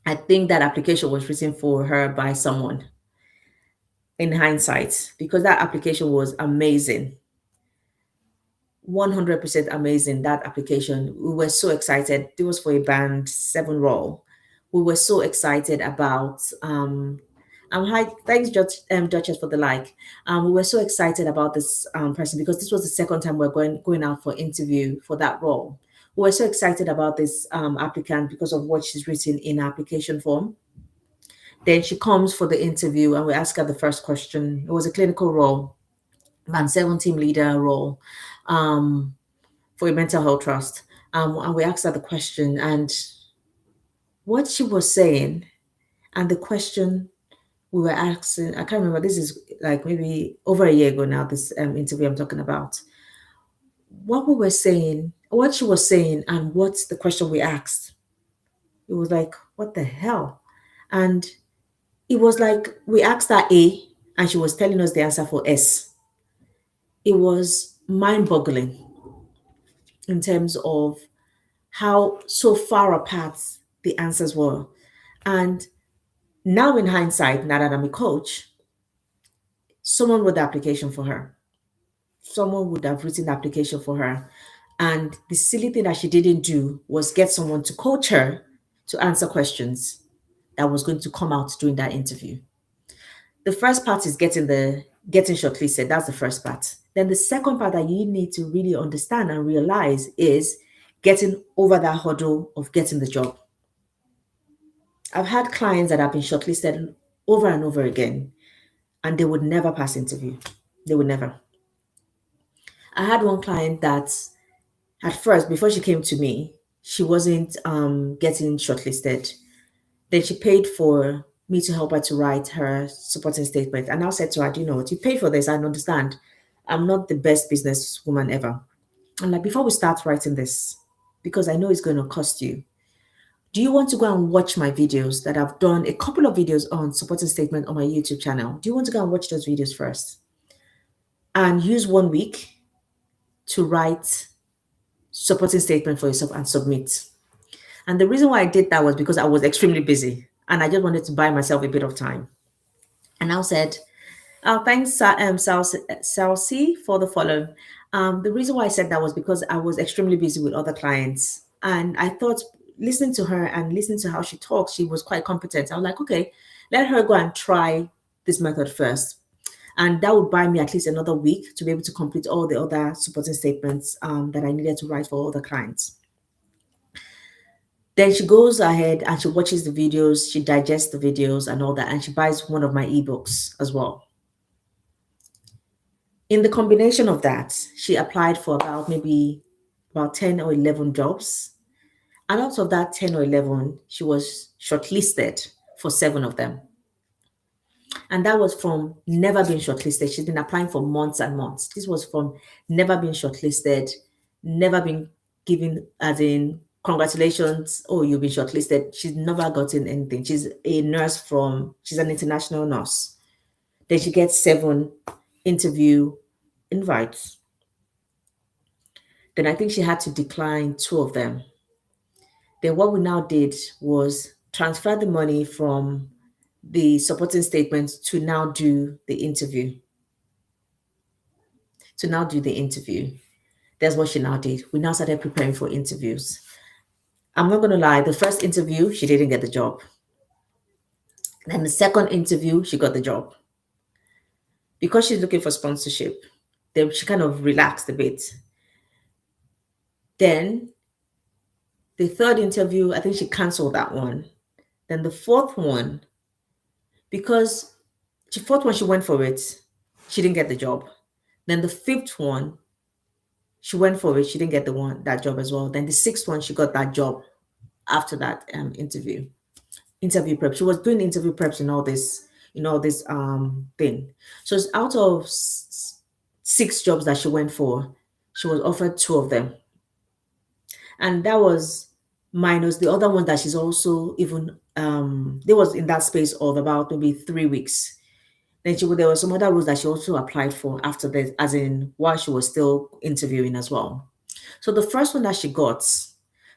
I think that application was written for her by someone in hindsight, because that application was amazing. 100% amazing, that application. We were so excited. It was for a band 7 role. We were so excited about hi, thanks Duchess for the like. We were so excited about this person because this was the second time we're going out for interview for that role. We were so excited about this applicant because of what she's written in her application form. Then she comes for the interview and we ask her the first question. It was a clinical role, band 7 team leader role, for a mental health trust. And we asked her the question, and what she was saying and the question we were asking, I can't remember, this is like maybe over a year ago now, this interview I'm talking about. What we were saying, what she was saying, and what's the question we asked, it was like, what the hell? And it was like we asked her A, and she was telling us the answer for S. It was mind-boggling in terms of how so far apart the answers were. And now in hindsight, now that I'm a coach, someone wrote the application for her. Someone would have written the application for her. And the silly thing that she didn't do was get someone to coach her to answer questions that was going to come out during that interview. The first part is getting shortlisted. That's the first part. Then the second part that you need to really understand and realize is getting over that hurdle of getting the job. I've had clients that have been shortlisted over and over again, and they would never pass interview. They would never. I had one client that at first, before she came to me, she wasn't getting shortlisted. Then she paid for me to help her to write her supporting statement. And I said to her, do you know what? You pay for this. I understand. I'm not the best businesswoman ever. I'm like, before we start writing this, because I know it's going to cost you, do you want to go and watch my videos that I've done a couple of videos on supporting statement on my YouTube channel? Do you want to go and watch those videos first? and use 1 week to write supporting statement for yourself and submit. And the reason why I did that was because I was extremely busy and I just wanted to buy myself a bit of time. And I said, oh, thanks, Salsi, for the follow. The reason why I said that was because I was extremely busy with other clients. And I thought, listening to her and listening to how she talks, she was quite competent. I was like, okay, let her go and try this method first. And that would buy me at least another week to be able to complete all the other supporting statements that I needed to write for other clients. Then she goes ahead and she watches the videos, she digests the videos and all that, and she buys one of my ebooks as well. In the combination of that, she applied for about 10 or 11 jobs. And out of that 10 or 11, she was shortlisted for 7 of them. And that was from never being shortlisted. She's been applying for months and months. This was from never being shortlisted, never been given, as in, congratulations, oh, you've been shortlisted. She's never gotten anything. She's an international nurse. Then she gets 7 interview invites. Then I think she had to decline 2 of them. Then what we now did was transfer the money from the supporting statement to now do the interview. That's what she now did. We now started preparing for interviews. I'm not going to lie, the first interview, she didn't get the job. Then the second interview, she got the job. Because she's looking for sponsorship, then she kind of relaxed a bit. Then the third interview, I think she canceled that one. Then the fourth one, because the fourth one, she went for it. She didn't get the job. Then the fifth one, she went for it. She didn't get that job as well. Then the sixth one, she got that job after that interview prep. She was doing interview preps and all this thing. So it's out of 6 jobs that she went for, she was offered 2 of them. And that was minus the other one that she's also even there was in that space of about maybe 3 weeks. Then there were some other roles that she also applied for after that, as in while she was still interviewing as well. So the first one that she got,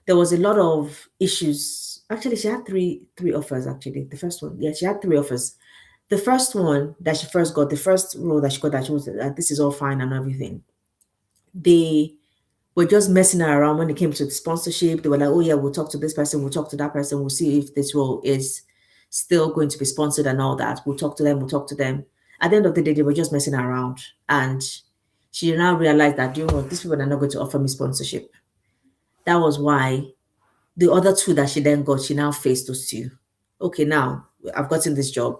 there was a lot of issues. Actually, she had three offers. Actually, the first one, yeah, she had 3 offers. The first one that she first got, the first role that she got, that she was this is all fine and everything. They were just messing her around when it came to the sponsorship. They were like, oh yeah, we'll talk to this person, we'll talk to that person, we'll see if this role is still going to be sponsored and all that. We'll talk to them. At the end of the day, they were just messing around. And she now realized that, these people are not going to offer me sponsorship. That was why the other 2 that she then got, she now faced those 2. Okay, now I've gotten this job.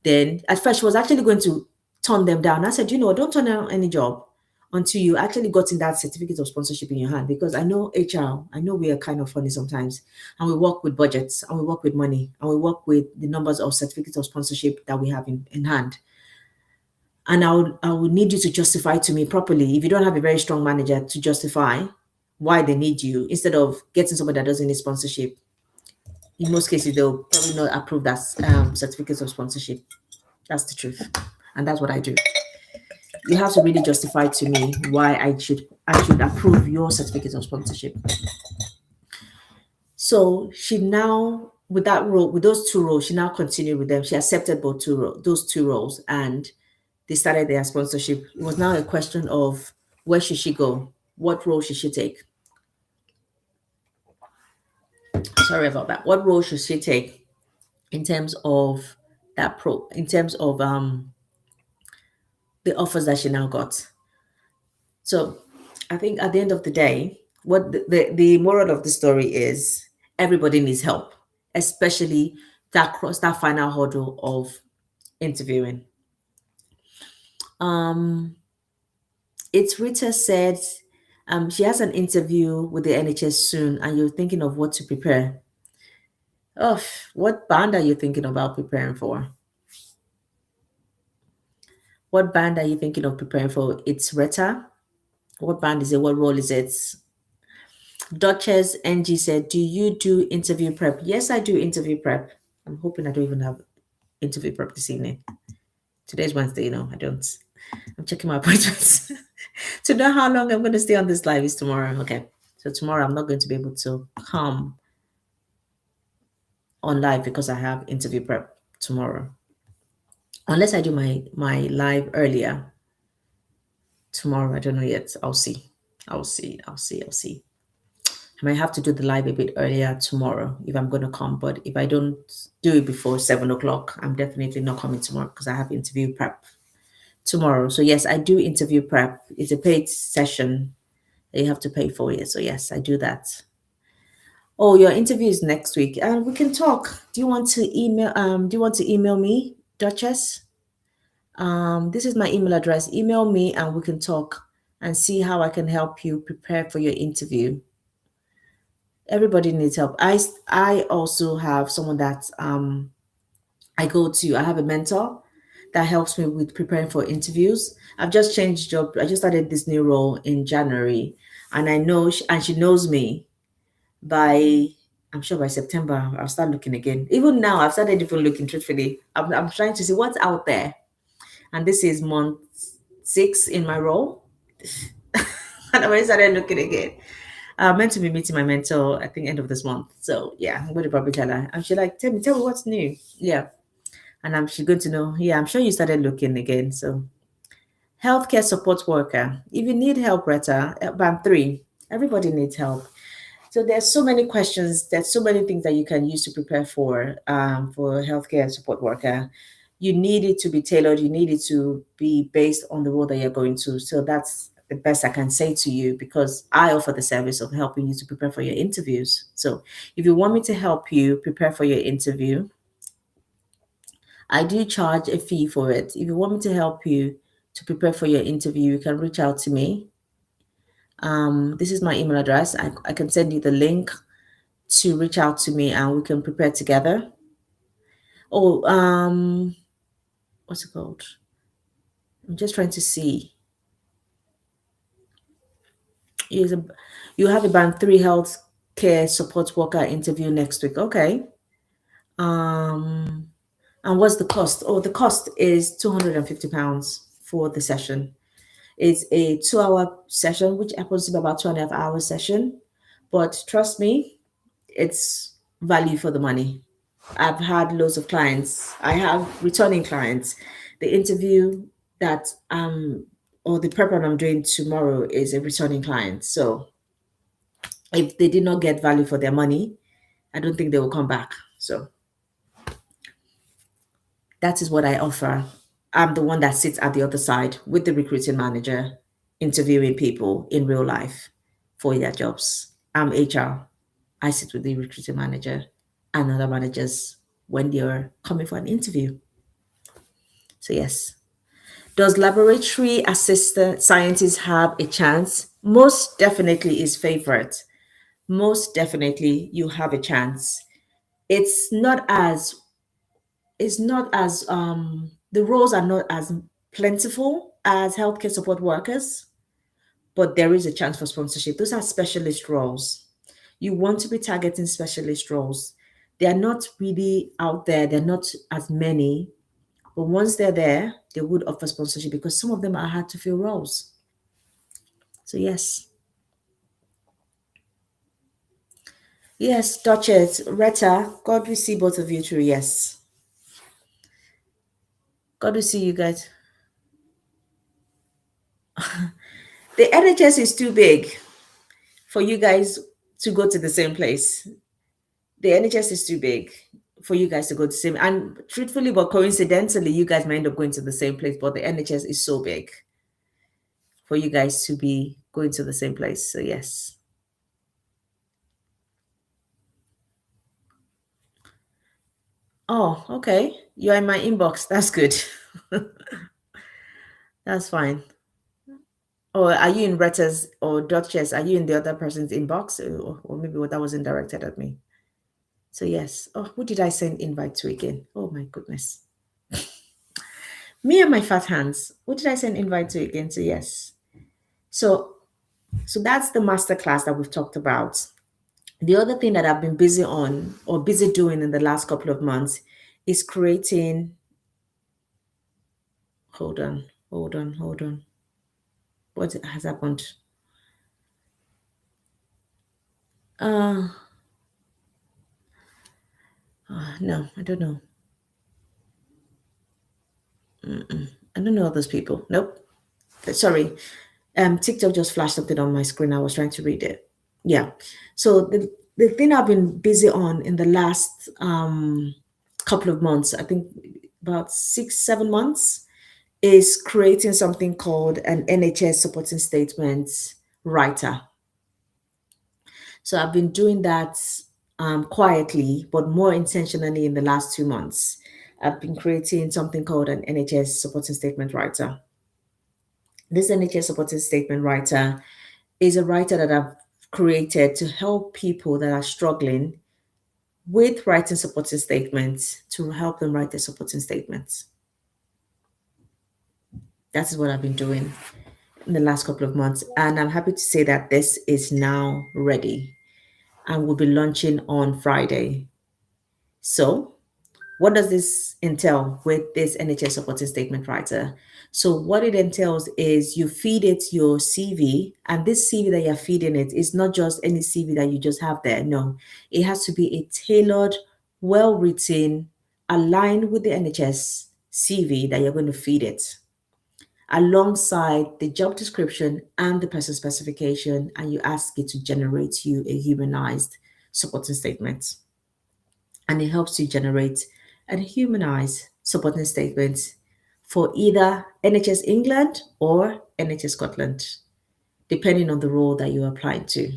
Then at first she was actually going to turn them down. I said, don't turn down any job until you actually gotten that certificate of sponsorship in your hand. Because I know HR, I know we are kind of funny sometimes. And we work with budgets, and we work with money, and we work with the numbers of certificates of sponsorship that we have in hand. And I would need you to justify to me properly. If you don't have a very strong manager to justify why they need you, instead of getting somebody that doesn't need sponsorship, in most cases, they'll probably not approve that certificates of sponsorship. That's the truth. And that's what I do. You have to really justify to me why I should approve your certificate of sponsorship. So she now, with that role, with those 2 roles, she now continued with them. She accepted those 2 roles, and they started their sponsorship. It was now a question of where should she go? What role should she take? Sorry about that. What role should she take in terms of the offers that she now got? So I think at the end of the day, what the moral of the story is, everybody needs help, especially that final hurdle of interviewing. It's Rita said she has an interview with the NHS soon, and you're thinking of what to prepare. Oh, what band are you thinking about preparing for? What band are you thinking of preparing for? It's Rita. What band is it? What role is it? Duchess NG said, do you do interview prep? Yes, I do interview prep. I'm hoping I don't even have interview prep this evening. Today's Wednesday, I don't. I'm checking my appointments to know how long I'm going to stay on this live is tomorrow. Okay. So tomorrow I'm not going to be able to come on live because I have interview prep tomorrow. Unless I do my live earlier tomorrow. I don't know yet. I'll see. I'll see. I'll see. I'll see. I might have to do the live a bit earlier tomorrow if I'm going to come. But if I don't do it before 7 o'clock, I'm definitely not coming tomorrow because I have interview prep tomorrow. So yes, I do interview prep. It's a paid session that you have to pay for it. So yes, I do that. Oh, your interview is next week. And we can talk. Do you want to email me, Duchess? This is my email address. Email me and we can talk and see how I can help you prepare for your interview. Everybody needs help. I also have someone that I go to. I have a mentor that helps me with preparing for interviews. I've just changed job. I just started this new role in January, and I know and she knows me. By I'm sure by September I'll start looking again. Even now I've started even looking. Truthfully, I'm trying to see what's out there, and this is month 6 in my role, and I already started looking again. I'm meant to be meeting my mentor, I think, end of this month. So yeah, I'm going to probably tell her. And she's like, tell me what's new. Yeah. And she's going to know. Yeah, I'm sure you started looking again. So healthcare support worker. If you need help, Retta, band 3, everybody needs help. So there's so many questions. There's so many things that you can use to prepare for healthcare support worker. You need it to be tailored. You need it to be based on the role that you're going to. So that's the best I can say to you because I offer the service of helping you to prepare for your interviews. So if you want me to help you prepare for your interview, I do charge a fee for it. If you want me to help you to prepare for your interview, you can reach out to me. This is my email address. I can send you the link to reach out to me and we can prepare together. Oh, what's it called? I'm just trying to see. You have a band 3 health care support worker interview next week. Okay. And what's the cost? Oh, the cost is £250 for the session. It's a 2-hour session, which happens to be about 2.5 hour session. But trust me, it's value for the money. I've had loads of clients. I have returning clients. The interview that or the prep I'm doing tomorrow is a returning client. So if they did not get value for their money, I don't think they will come back. So that is what I offer. I'm the one that sits at the other side with the recruiting manager, interviewing people in real life for their jobs. I'm HR. I sit with the recruiting manager and other managers when they're coming for an interview. So yes. Does laboratory assistant scientists have a chance? Most definitely is favorite. Most definitely you have a chance. It's not as the roles are not as plentiful as healthcare support workers, but there is a chance for sponsorship. Those are specialist roles. You want to be targeting specialist roles. They are not really out there, they're not as many, but once they're there, they would offer sponsorship because some of them are hard to fill roles. So yes. Yes, Duchess, Retta, God will see both of you through. Yes. God will see you guys. The NHS is too big for you guys to go to the same place. The NHS is too big for you guys to go to the same. And truthfully, but coincidentally, you guys might end up going to the same place, but the NHS is so big for you guys to be going to the same place. So yes. Oh, okay. You're in my inbox. That's good. That's fine. Or are you in Retta's or Duchess? Are you in the other person's inbox? Or maybe that wasn't directed at me. So yes. Oh, who did I send invite to again? Oh my goodness. Me and my fat hands. Who did I send invite to again? So yes. So that's the masterclass that we've talked about. The other thing that I've been busy on or busy doing in the last couple of months is creating. Hold on. Hold on, hold on. What has happened? Uh, no, I don't know. I don't know those people. Nope. Sorry. TikTok just flashed something on my screen. I was trying to read it. Yeah. So the thing I've been busy on in the last couple of months, I think about 6, 7 months, is creating something called an NHS supporting statement writer. So I've been doing that quietly, but more intentionally in the last 2 months. I've been creating something called an NHS supporting statement writer. This NHS supporting statement writer is a writer that I've created to help people that are struggling with writing supporting statements to help them write their supporting statements. That is what I've been doing in the last couple of months. And I'm happy to say that this is now ready and will be launching on Friday. So, what does this entail with this NHS supporting statement writer? So, what it entails is you feed it your CV, and this CV that you're feeding it is not just any CV that you just have there. No, it has to be a tailored, well written, aligned with the NHS CV that you're going to feed it, alongside the job description and the person specification, and you ask it to generate you a humanized supporting statement. And it helps you generate and humanize supporting statements for either NHS England or NHS Scotland, depending on the role that you apply to.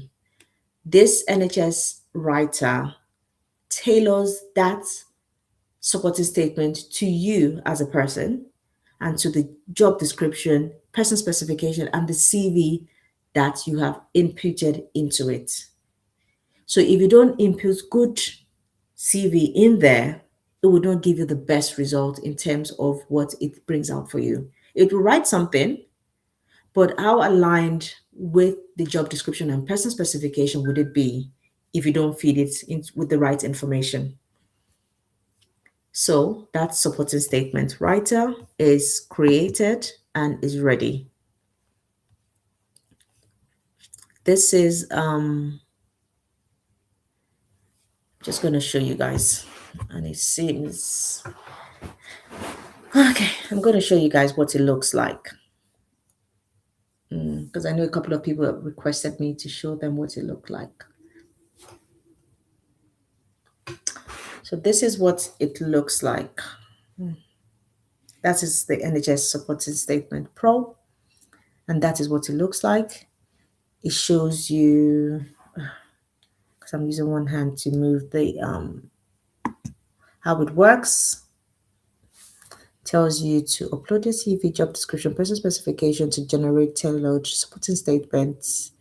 This NHS writer tailors that supporting statement to you as a person and to the job description, person specification, and the CV that you have inputted into it. So if you don't input good CV in there, it will not give you the best result in terms of what it brings out for you. It will write something, but how aligned with the job description and person specification would it be if you don't feed it in with the right information? So that supporting statement writer is created and is ready. This is just going to show you guys, and it seems okay. I'm going to show you guys what it looks like because I know a couple of people have requested me to show them what it looked like. So this is what it looks like. That is the NHS supporting statement pro, and that is what it looks like. It shows you, because I'm using one hand to move the how it works. Tells you to upload your CV, job description, person specification to generate tailored supporting statements.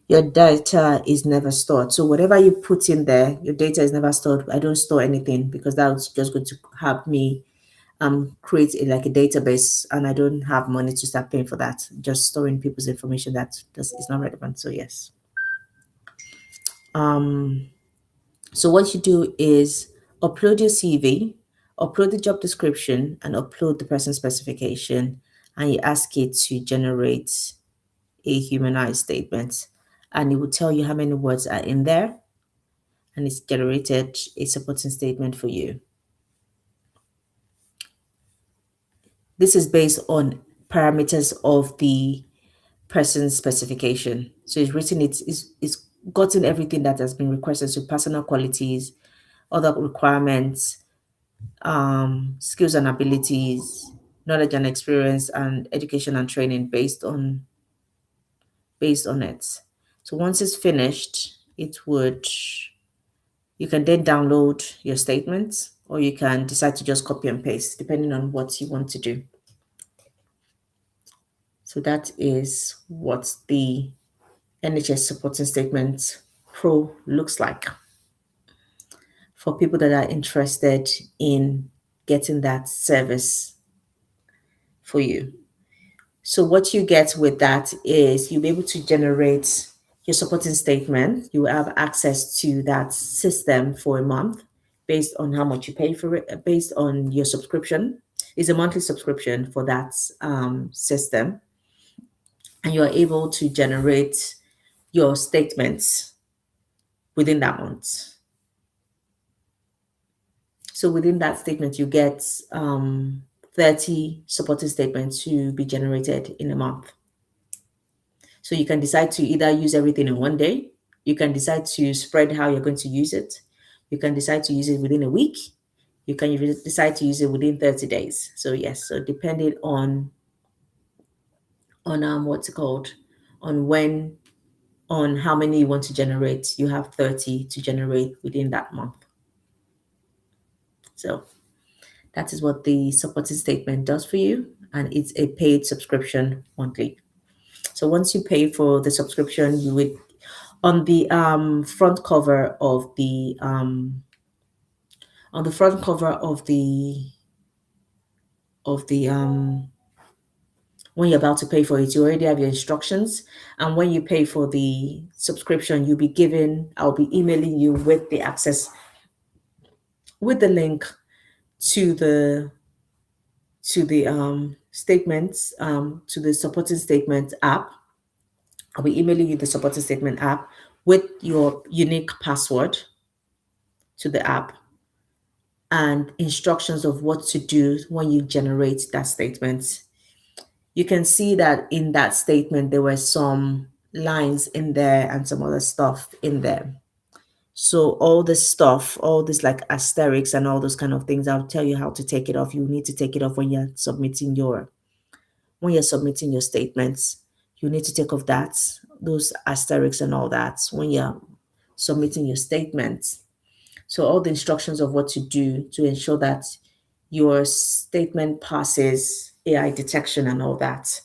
Your data is never stored. So whatever you put in there, your data is never stored. I don't store anything because that's just going to have me create like a database, and I don't have money to start paying for that. Just storing people's information that is not relevant. So yes. So what you do is upload your CV, upload the job description, and upload the person specification, and you ask it to generate a humanized statement, and it will tell you how many words are in there, and it's generated a supporting statement for you. This is based on parameters of the person's specification. So it's written, it's gotten everything that has been requested, so personal qualities, other requirements, skills and abilities, knowledge and experience, and education and training based on it. So once it's finished, you can then download your statements, or you can decide to just copy and paste depending on what you want to do. So that is what the NHS supporting statement pro looks like for people that are interested in getting that service for you. So what you get with that is you'll be able to generate your supporting statement. You will have access to that system for a month based on how much you pay for it, based on your subscription. It's a monthly subscription for that system, and you are able to generate your statements within that month. So within that statement, you get 30 supporting statements to be generated in a month. So you can decide to either use everything in one day. You can decide to spread how you're going to use it. You can decide to use it within a week. You can decide to use it within 30 days. So yes, so depending on what's it called, on when, on how many you want to generate, you have 30 to generate within that month. So that is what the supporting statement does for you, and it's a paid subscription monthly. So once you pay for the subscription, you would, on the front cover of the on the front cover of the when you're about to pay for it, you already have your instructions. And when you pay for the subscription, you'll be given, I'll be emailing you with the access, with the link to the statements, to the supporting statement app. I'll be emailing you the supporting statement app with your unique password to the app and instructions of what to do when you generate that statement. You can see that in that statement, there were some lines in there and some other stuff in there. So all this stuff, all this like asterisks and all those kind of things, I'll tell you how to take it off. You need to take it off when you're submitting your statements. You need to take off those asterisks and all that when you're submitting your statements. So all the instructions of what to do to ensure that your statement passes AI detection and all that,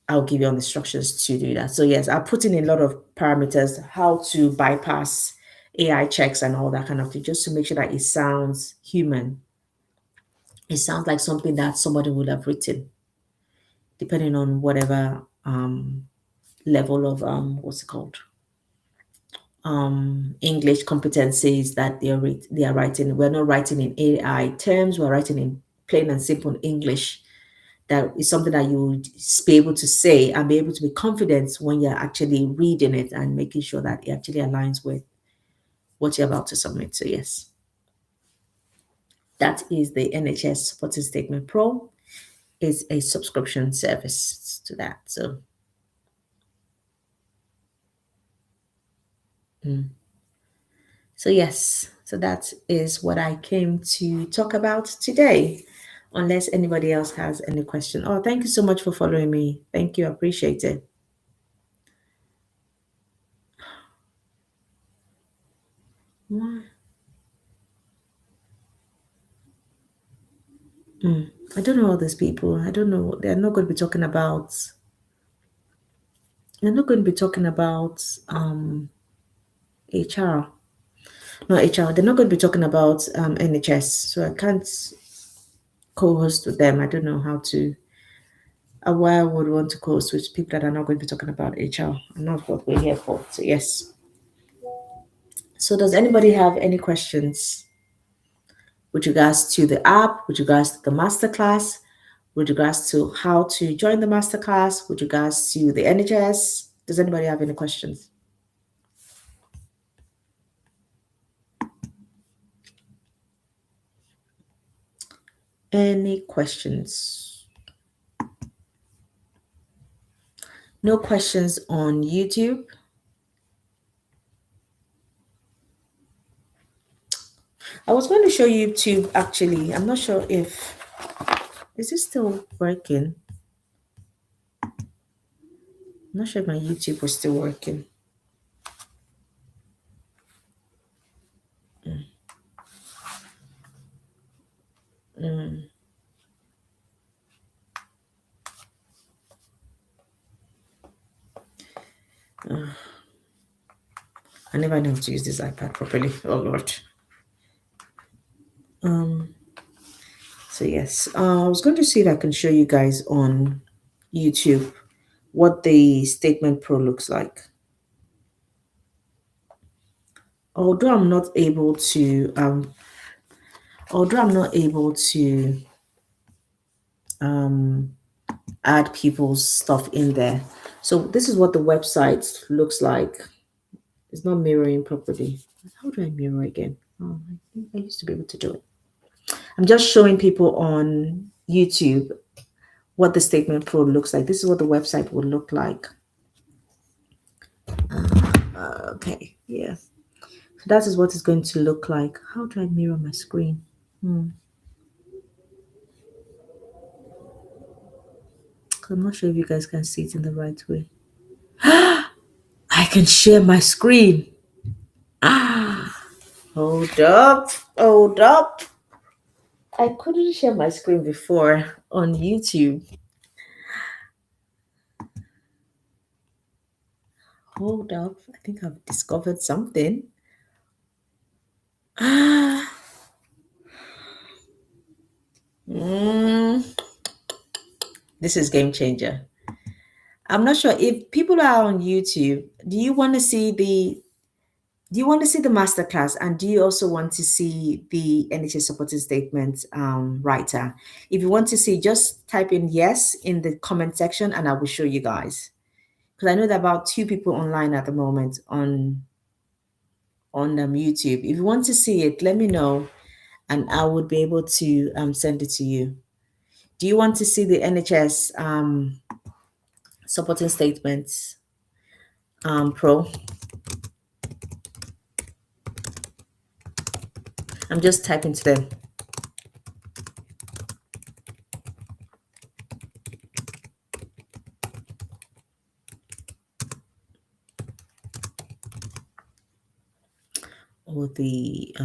I'll give you all the instructions to do that. So yes, I put in a lot of parameters, how to bypass AI checks and all that kind of thing, just to make sure that it sounds human. It sounds like something that somebody would have written, depending on whatever level of what's it called, English competencies that they are writing. We're not writing in AI terms. We're writing in plain and simple English. That is something that you would be able to say and be able to be confident when you're actually reading it and making sure that it actually aligns with what you're about to submit. So yes, that is the NHS Supporting Statement Pro. Is a subscription service to that. So so yes, so that is what I came to talk about today. Unless anybody else has any question. Oh, thank you so much for following me. Thank you. I appreciate it. What? I don't know all these people. I don't know. They're not going to be talking about. They're not going to be talking about HR. No, HR. They're not going to be talking about NHS. So I can't co-host with them. I don't know how to. Why I would want to co-host with people that are not going to be talking about HR. And not what we're here for. So yes. So does anybody have any questions with regards to the app, with regards to the masterclass, with regards to how to join the masterclass, with regards to the NHS? Does anybody have any questions? Any questions? No questions on YouTube? I was going to show you YouTube actually. I'm not sure if, is it still working? I'm not sure if my YouTube was still working. I never know how to use this iPad properly. Oh Lord. So yes, I was going to see if I can show you guys on YouTube what the Statement Pro looks like. Although I'm not able to, although I'm not able to add people's stuff in there. So this is what the website looks like. It's not mirroring properly. How do I mirror again? Oh, I think I used to be able to do it. I'm just showing people on YouTube what the statement pro looks like. This is what the website would look like. Okay, yeah. So that is what it's going to look like. How do I mirror my screen? I'm not sure if you guys can see it in the right way. I can share my screen. Hold up, hold up. I couldn't share my screen before on YouTube. Hold up, I think I've discovered something. This is game changer. I'm not sure if people are on YouTube. Do you want to see the masterclass, and do you also want to see the NHS supporting statement writer? If you want to see, just type in yes in the comment section, and I will show you guys. Because I know there are about 2 people online at the moment on YouTube. If you want to see it, let me know, and I would be able to send it to you. Do you want to see the NHS supporting statements pro? I'm just typing to them. Or the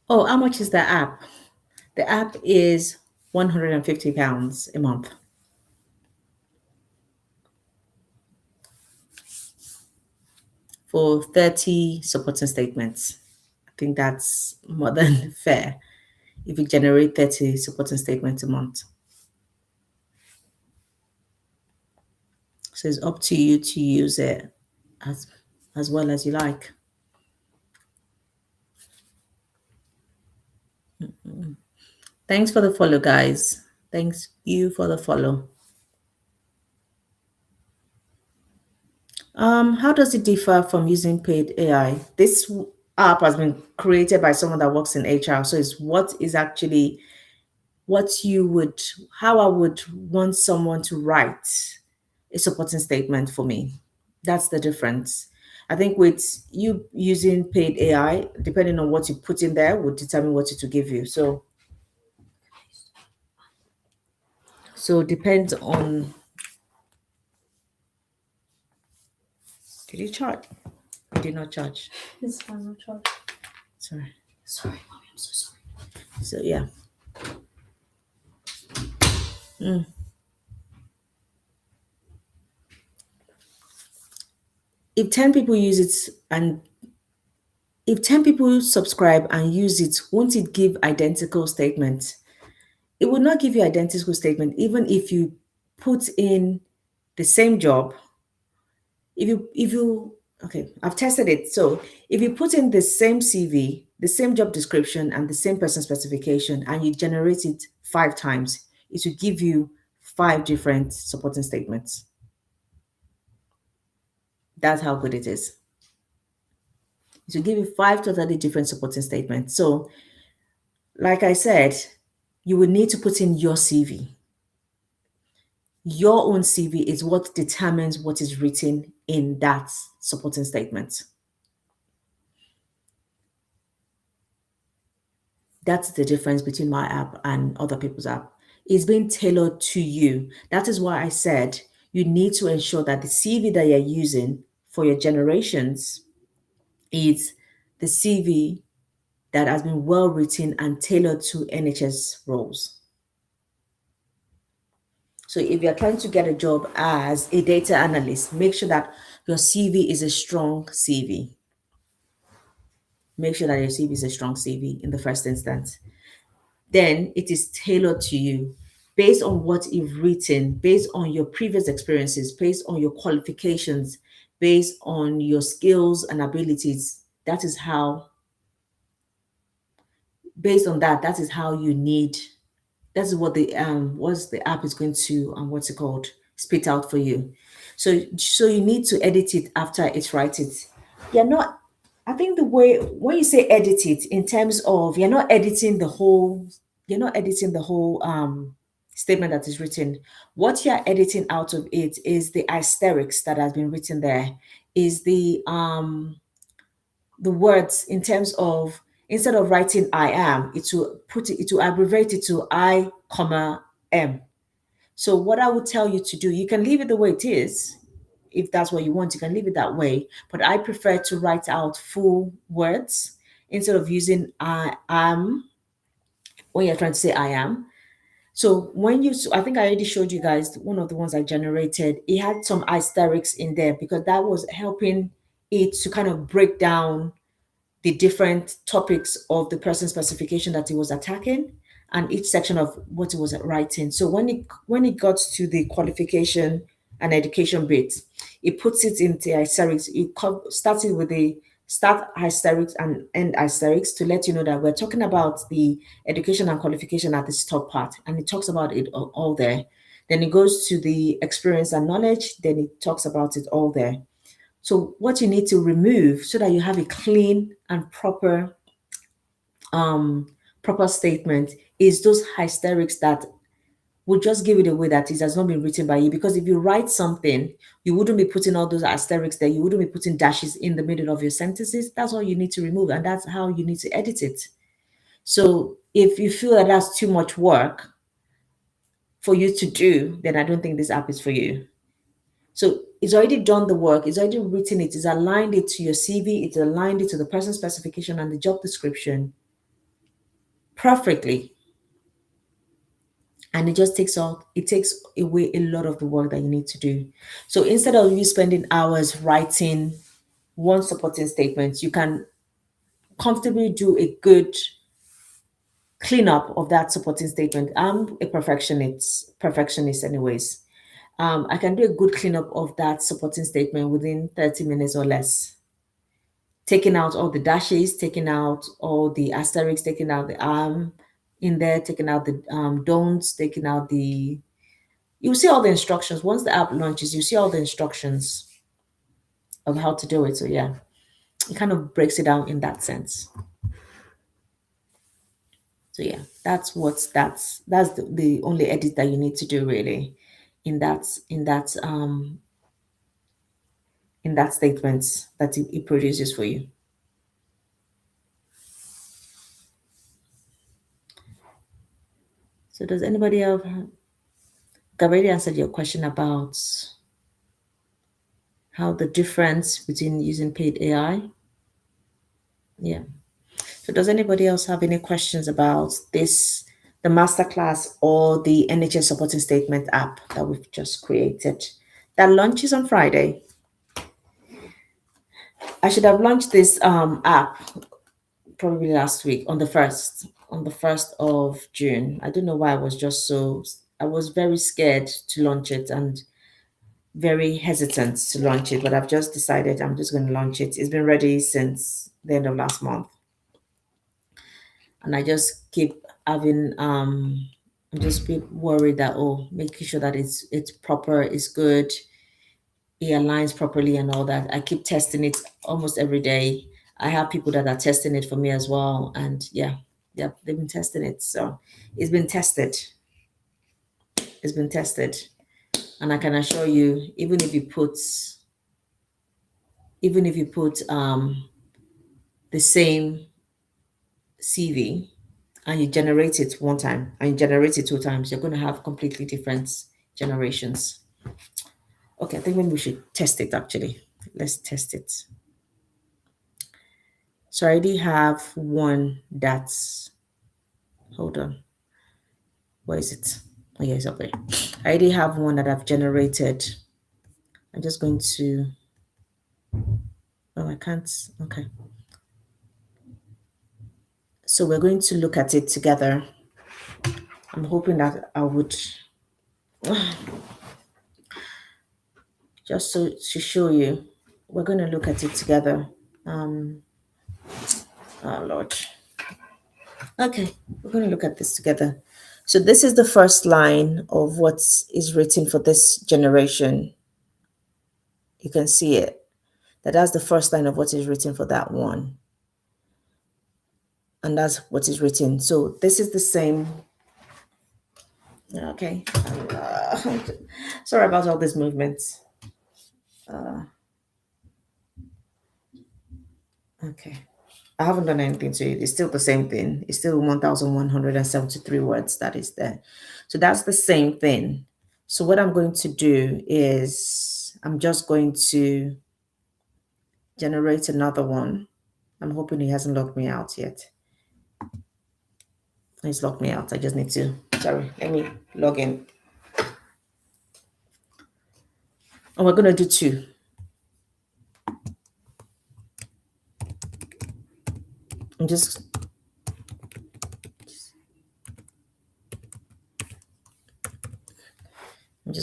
oh, how much is the app? The app is £150 a month. For 30 supporting statements. I think that's more than fair if you generate 30 supporting statements a month. So it's up to you to use it as well as you like. Thanks for the follow, guys. Thanks you for the follow. How does it differ from using paid AI? This app has been created by someone that works in HR. So it's what is actually how I would want someone to write a supporting statement for me. That's the difference. I think with you using paid AI, depending on what you put in there, would determine what it will give you. So it depends on. Did you charge? I did not charge. It's fine, no charge. Sorry. Sorry, mommy, I'm so sorry. So yeah. If 10 people use it and if 10 people subscribe and use it, won't it give identical statements? It would not give you identical statement even if you put in the same job. Okay, I've tested it. So if you put in the same CV, the same job description, and the same person specification, and you generate it 5 times, it will give you 5 different supporting statements. That's how good it is. It will give you 5 totally different supporting statements. So, like I said, you will need to put in your CV. Your own CV is what determines what is written in that supporting statement. That's the difference between my app and other people's app. It's being tailored to you. That is why I said you need to ensure that the CV that you're using for your generations is the CV that has been well written and tailored to NHS roles. So if you're trying to get a job as a data analyst, make sure that your CV is a strong CV. Make sure that your CV is a strong CV in the first instance. then it is tailored to you based on what you've written, based on your previous experiences, based on your qualifications, based on your skills and abilities. That is how, based on that, that is how you need, that's what the app is going to what's it called, spit out for you. So you need to edit it after it's write it. You're not, I think the way when you say edit it in terms of you're not editing the whole statement that is written. What you're editing out of it is the asterisks that has been written there, is the words in terms of, instead of writing I am, it will abbreviate it to I comma M. So what I would tell you to do, you can leave it the way it is. If that's what you want, you can leave it that way. But I prefer to write out full words instead of using I am when you're trying to say I am. So I think I already showed you guys one of the ones I generated. It had some asterisks in there because that was helping it to kind of break down the different topics of the person specification that he was attacking and each section of what he was writing. So when it got to the qualification and education bit, it puts it into hysterics. It starts it with the start hysterics and end hysterics to let you know that we're talking about the education and qualification at this top part, and it talks about it all there. Then it goes to the experience and knowledge, then it talks about it all there. So what you need to remove so that you have a clean and proper statement is those hysterics that will just give it away that it has not been written by you. Because if you write something, you wouldn't be putting all those asterisks there. You wouldn't be putting dashes in the middle of your sentences. That's all you need to remove, and that's how you need to edit it. So if you feel that that's too much work for you to do, then I don't think this app is for you. So it's already done the work, it's already written it, it's aligned it to your CV, it's aligned it to the person specification and the job description perfectly. And it just takes away a lot of the work that you need to do. So instead of you spending hours writing one supporting statement, you can comfortably do a good cleanup of that supporting statement. I'm a perfectionist anyways. I can do a good cleanup of that supporting statement within 30 minutes or less. Taking out all the dashes, taking out all the asterisks, taking out the in there, taking out the don'ts, taking out you'll see all the instructions. Once the app launches, you see all the instructions of how to do it. So yeah, it kind of breaks it down in that sense. So yeah, that's the only edit that you need to do really in that statement that it produces for you. So does anybody else? I've already answered your question about how the difference between using paid AI. Yeah. So does anybody else have any questions about this, the masterclass or the NHS supporting statement app that we've just created? That launches on Friday. I should have launched this app probably last week on the 1st of June. I don't know why I was very scared to launch it and very hesitant to launch it, but I've just decided I'm just going to launch it. It's been ready since the end of last month. And I just keep having I'm just worried that making sure that it's proper, it's good, it aligns properly and all that. I keep testing it almost every day. I have people that are testing it for me as well. And yeah, they've been testing it. So it's been tested. It's been tested. And I can assure you, even if you put the same CV and you generate it one time and you generate it 2 times, you're going to have completely different generations. Okay, I think maybe we should test it actually. Let's test it. So I already have one that's, hold on. Where is it? Oh, yeah, it's up there. I already have one that I've generated. I'm just going to, I can't, okay. So we're going to look at it together. I'm hoping that I would, just so to show you, we're going to look at it together. Oh Lord. Okay, we're going to look at this together. So this is the first line of what is written for this generation. You can see it. That's the first line of what is written for that one. And that's what is written. So this is the same. Okay. Sorry about all these movements. Okay. I haven't done anything to it. It's still the same thing. It's still 1,173 words that is there. So that's the same thing. So what I'm going to do is I'm just going to generate another one. I'm hoping he hasn't logged me out yet. He's logged me out. I just need to, sorry, let me log in. And we're going to do two. I'm just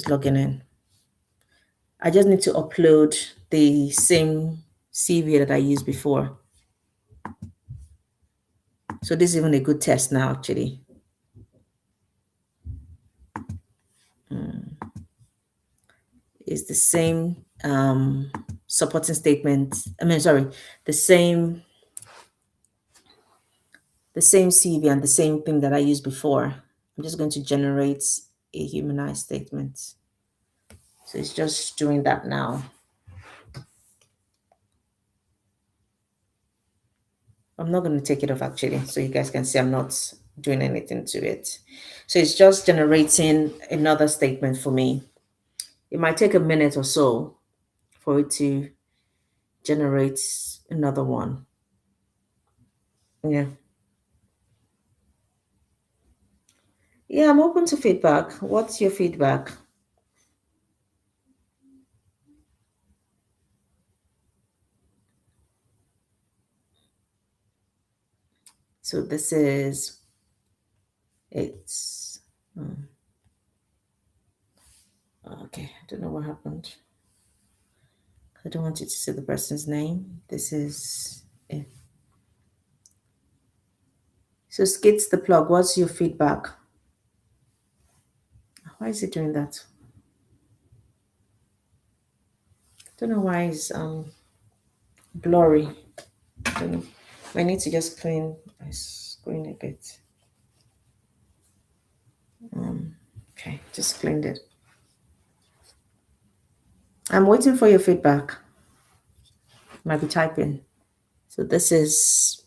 logging in. I just need to upload the same CV that I used before. So this is even a good test now, actually. It's the same supporting statement. The same CV and the same thing that I used before. I'm just going to generate a humanized statement. So it's just doing that now. I'm not going to take it off actually, so you guys can see I'm not doing anything to it. So it's just generating another statement for me. It might take a minute or so for it to generate another one. Yeah. Yeah, I'm open to feedback. What's your feedback? So this is, it's, okay, I don't know what happened. I don't want you to see the person's name. This is it. So Skits the plug, what's your feedback? Why is it doing that? I don't know why it's blurry. I don't know. I need to just clean my screen a bit. Okay, just cleaned it. I'm waiting for your feedback. Might be typing. So this is,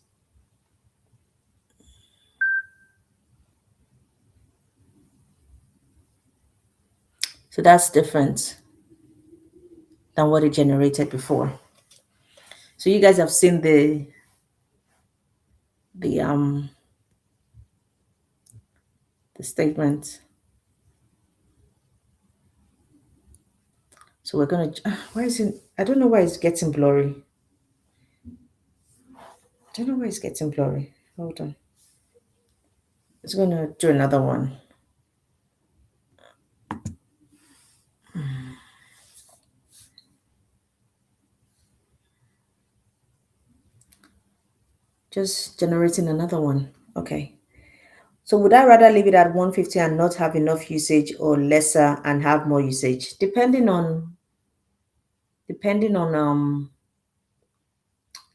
so that's different than what it generated before. So you guys have seen the statement. So we're gonna, why is it, I don't know why it's getting blurry. I don't know why it's getting blurry. Hold on. It's gonna do another one. Just generating another one. Okay. So would I rather leave it at 150 and not have enough usage, or lesser and have more usage? Depending on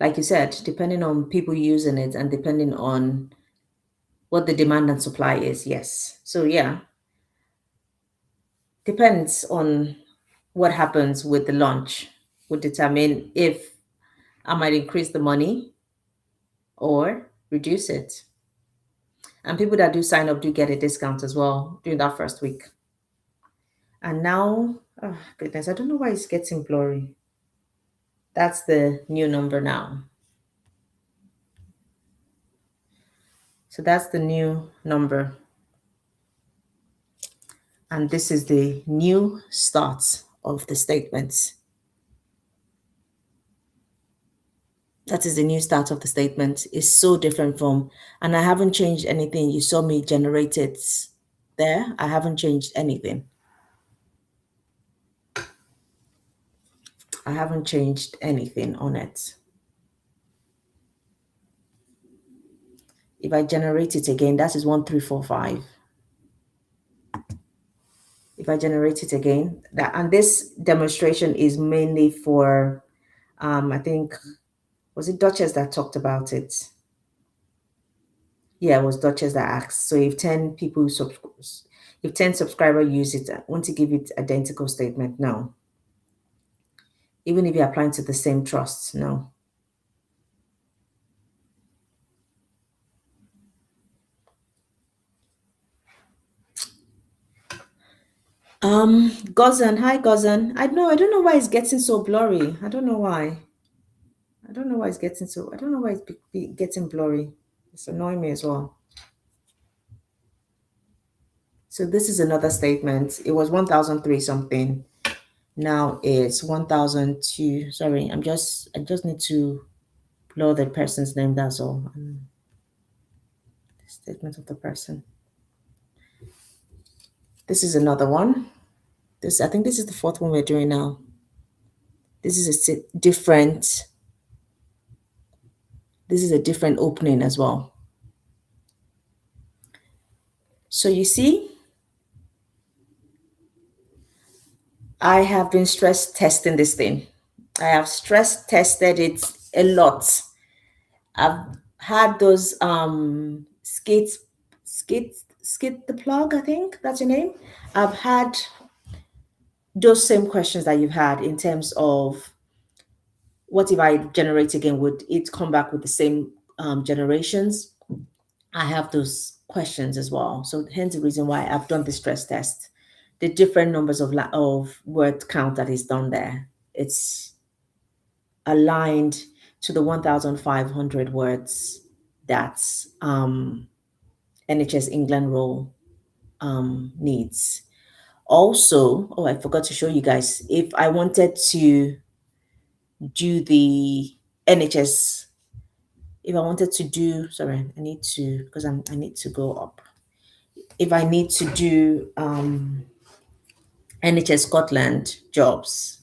like you said, depending on people using it and depending on what the demand and supply is. Yes. So yeah. Depends on what happens with the launch would determine if I might increase the money or reduce it. And people that do sign up do get a discount as well during that first week. And now, oh goodness, I don't know why it's getting blurry. That's the new number now. So that's the new number. And this is the new start of the statement. That is the new start of the statement. It's so different from, and I haven't changed anything. You saw me generate it there. I haven't changed anything. I haven't changed anything on it. If I generate it again, that is 1345. If I generate it again, and this demonstration is mainly for, I think, was it Duchess that talked about it? Yeah, it was Duchess that asked. So if 10 people, if 10 subscribers use it, I want to give it identical statement? No. Even if you're applying to the same trust, no. Gozan, hi Gozan. I don't know why it's getting so blurry. I don't know why. I don't know why it's getting getting blurry. It's annoying me as well. So this is another statement. It was 1003 something. Now it's 1002. Sorry, I just need to blur the person's name, that's all. The statement of the person. This is another one. I think this is the fourth one we're doing now. This is a different opening as well. So you see, I have been stress testing this thing. I have stress tested it a lot. I've had those skit the plug, I think that's your name. I've had those same questions that you've had in terms of what if I generate again, would it come back with the same generations? I have those questions as well. So hence the reason why I've done the stress test. The different numbers of word count that is done there. It's aligned to the 1,500 words that NHS England role needs. Also, I forgot to show you guys, if I wanted to do the NHS, sorry, I need to, because I need to go up. If I need to do NHS Scotland jobs,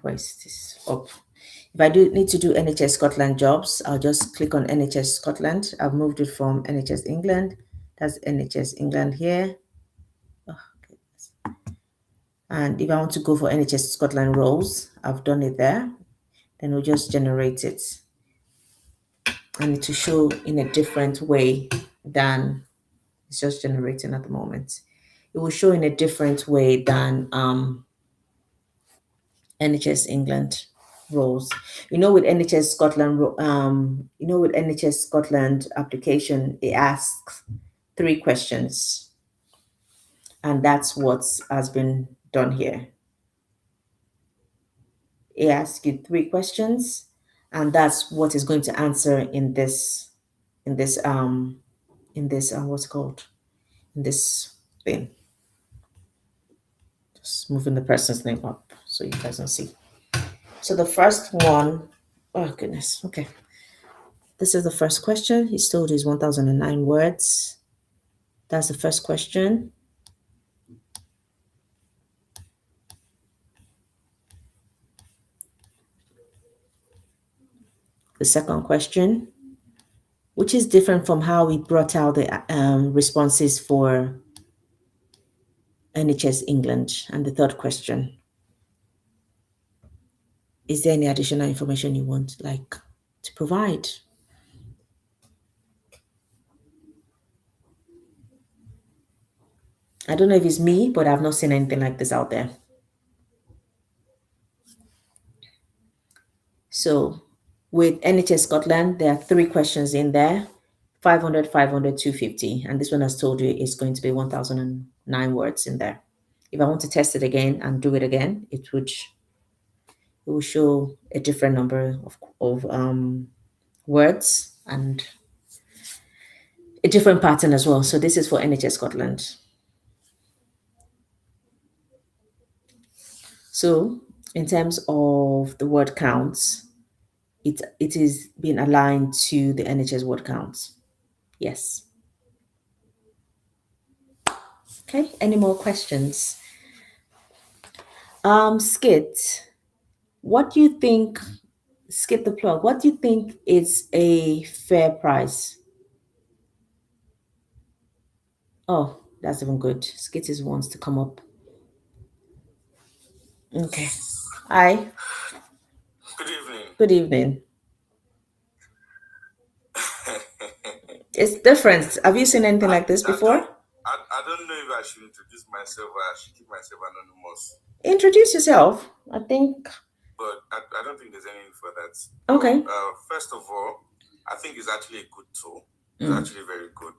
where is this up? If I do need to do NHS Scotland jobs, I'll just click on NHS Scotland. I've moved it from NHS England. That's NHS England here. Oh, goodness. And if I want to go for NHS Scotland roles, I've done it there. Then we'll just generate it. I need to show in a different way than it's just generating at the moment. It will show in a different way than NHS England roles. With NHS Scotland, with NHS Scotland application, it asks 3 questions, and that's what has been done here. It asks you 3 questions, and that's what is going to answer in this what's called in this thing. Just moving the person's name up so you guys can see. So the first one, oh goodness, okay. This is the first question. He's told is 1,009 words. That's the first question. The second question, which is different from how we brought out the responses for NHS England. And the third question, is there any additional information you want to provide? I don't know if it's me, but I've not seen anything like this out there. So with NHS Scotland, there are 3 questions in there, 500, 500, 250. And this one has told you it's going to be 1,009 words in there. If I want to test it again and do it again, it will show a different number of words and a different pattern as well. So this is for NHS Scotland. So in terms of the word counts, it is being aligned to the NHS word counts. Yes. Okay, any more questions? Skit, what do you think, skip the plug, what do you think is a fair price? Oh, that's even good. Skit is wants to come up. Okay. Hi. Good evening. Good evening. It's different. Have you seen anything like this before? I don't know if I should introduce myself or I should keep myself anonymous. Introduce yourself. I think. But I don't think there's any need for that. Okay. First of all, I think it's actually a good tool. It's actually very good.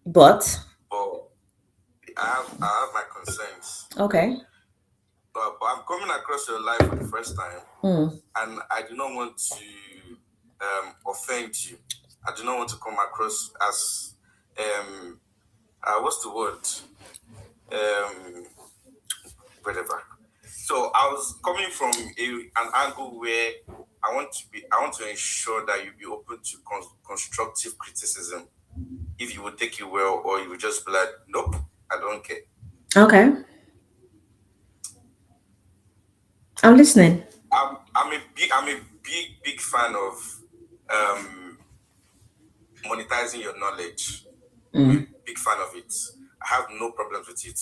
But I have my concerns. okay. But I'm coming across your life for the first time, and I do not want to offend you. I do not want to come across as what's the word? Whatever. So I was coming from an angle where I want to ensure that you be open to constructive criticism. If you would take it well, or you would just be like, nope, I don't care. Okay. I'm listening. I'm a big fan of monetizing your knowledge. I'm a big fan of it. I have no problems with it.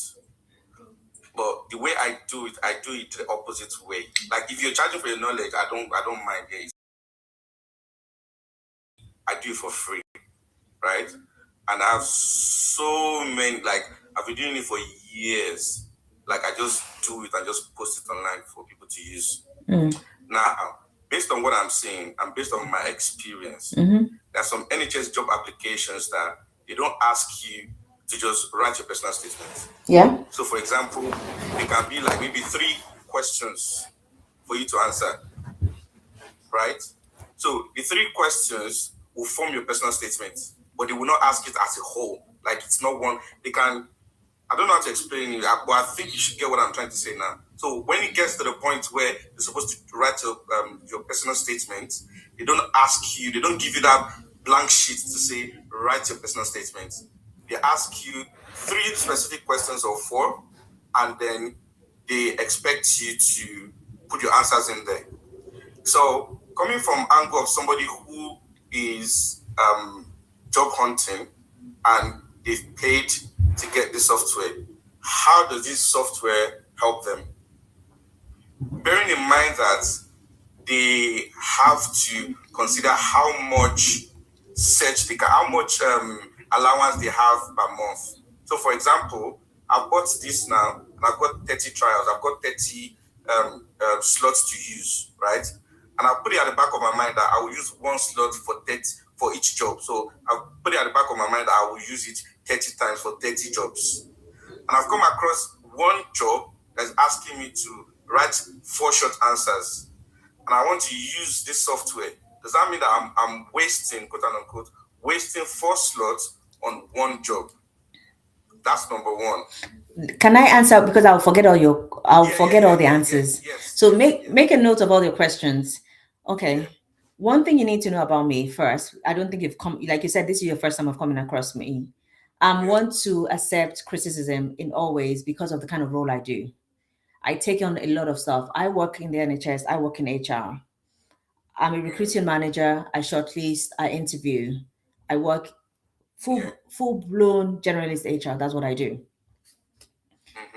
But the way I do it the opposite way. Like if you're charging for your knowledge, I don't mind. Yeah, I do it for free, right? And I have so many, like I've been doing it for years. Like I just do it and just post it online for people to use. Now, based on what I'm seeing and based on my experience, there's some NHS job applications that they don't ask you to just write your personal statement. Yeah. So, for example, it can be like maybe 3 questions for you to answer, right? So the 3 questions will form your personal statement, but they will not ask it as a whole. Like it's not one. They can. I don't know how to explain it, but I think you should get what I'm trying to say now. So when it gets to the point where you're supposed to write your personal statement, they don't ask you. They don't give you that blank sheet to say write your personal statement. They ask you 3 specific questions or 4, and then they expect you to put your answers in there. So coming from angle of somebody who is job hunting and they've paid to get this software, how does this software help them? Bearing in mind that they have to consider how much how much allowance they have per month. So, for example, I've got this now, and I've got 30 trials. I've got 30 slots to use, right? And I put it at the back of my mind that I will use 1 slot for each job. So I've put it at the back of my mind that I will use it 30 times for 30 jobs. And I've come across one job that's asking me to write 4 short answers. And I want to use this software. Does that mean that I'm wasting, quote unquote, wasting 4 slots on 1 job? That's number 1. Can I answer, because I'll forget all the answers. So make a note of all your questions. Okay. Yeah. One thing you need to know about me first, I don't think you've come, like you said, this is your first time of coming across me. I want to accept criticism in all ways because of the kind of role I do. I take on a lot of stuff. I work in the NHS, I work in HR. I'm a recruiting manager, I shortlist, I interview. I work full-blown generalist HR, that's what I do.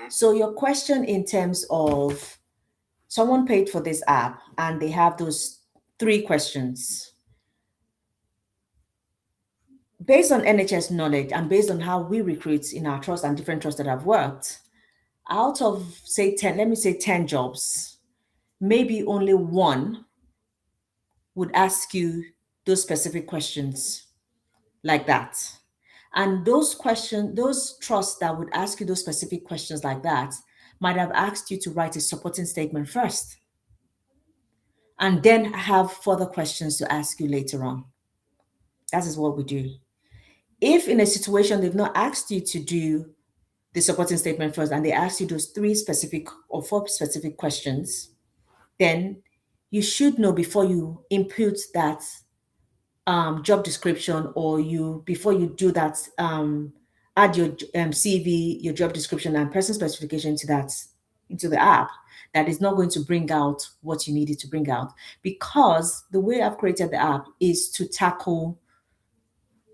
So your question in terms of someone paid for this app and they have those 3 questions. Based on NHS knowledge and based on how we recruit in our trust and different trusts that I've worked, out of say 10, let me say 10 jobs, maybe only 1 would ask you those specific questions like that. And those questions, those trusts that would ask you those specific questions like that might have asked you to write a supporting statement first and then have further questions to ask you later on. That is what we do. If in a situation they've not asked you to do the supporting statement first and they ask you those 3 specific or 4 specific questions, then you should know before you input that job description or before you do that add your CV, your job description, and person specification to that into the app, that is not going to bring out what you needed to bring out, because the way I've created the app is to tackle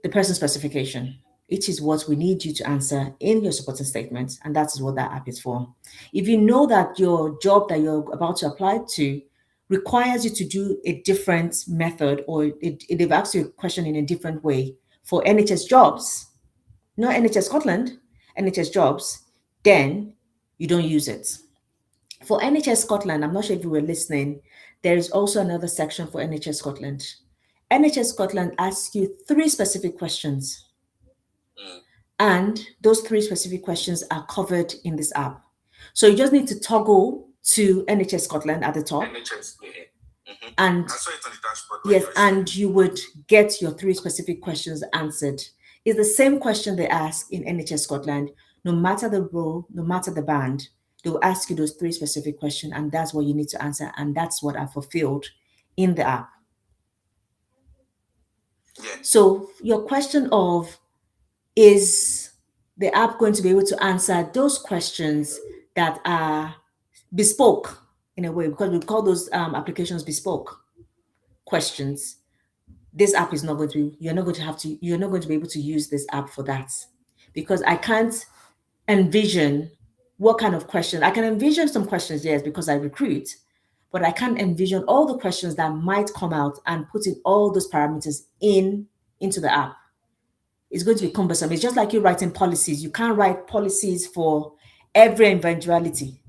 the person specification. It is what we need you to answer in your supporting statement, and that is what that app is for. If you know that your job that you're about to apply to requires you to do a different method, or they've asked you a question in a different way for NHS jobs, not NHS Scotland, NHS jobs, then you don't use it. For NHS Scotland, I'm not sure if you were listening, there is also another section for NHS Scotland. NHS Scotland asks you 3 specific questions, and those 3 specific questions are covered in this app. So you just need to toggle to NHS Scotland at the top. NHS, and I saw it on the dashboard. yes, and you would get your 3 specific questions answered. It's the same question they ask in NHS Scotland, no matter the role, no matter the band. They'll ask you those 3 specific questions, and that's what you need to answer, and that's what I fulfilled in the app. Yeah. So your question of, is the app going to be able to answer those questions that are bespoke in a way, because we call those applications bespoke questions. This app is not going to be, you're not going to be able to use this app for that, because I can't envision what kind of questions. I can envision some questions, yes, because I recruit, but I can't envision all the questions that might come out and putting all those parameters into the app. It's going to be cumbersome. It's just like you writing policies. You can't write policies for every eventuality.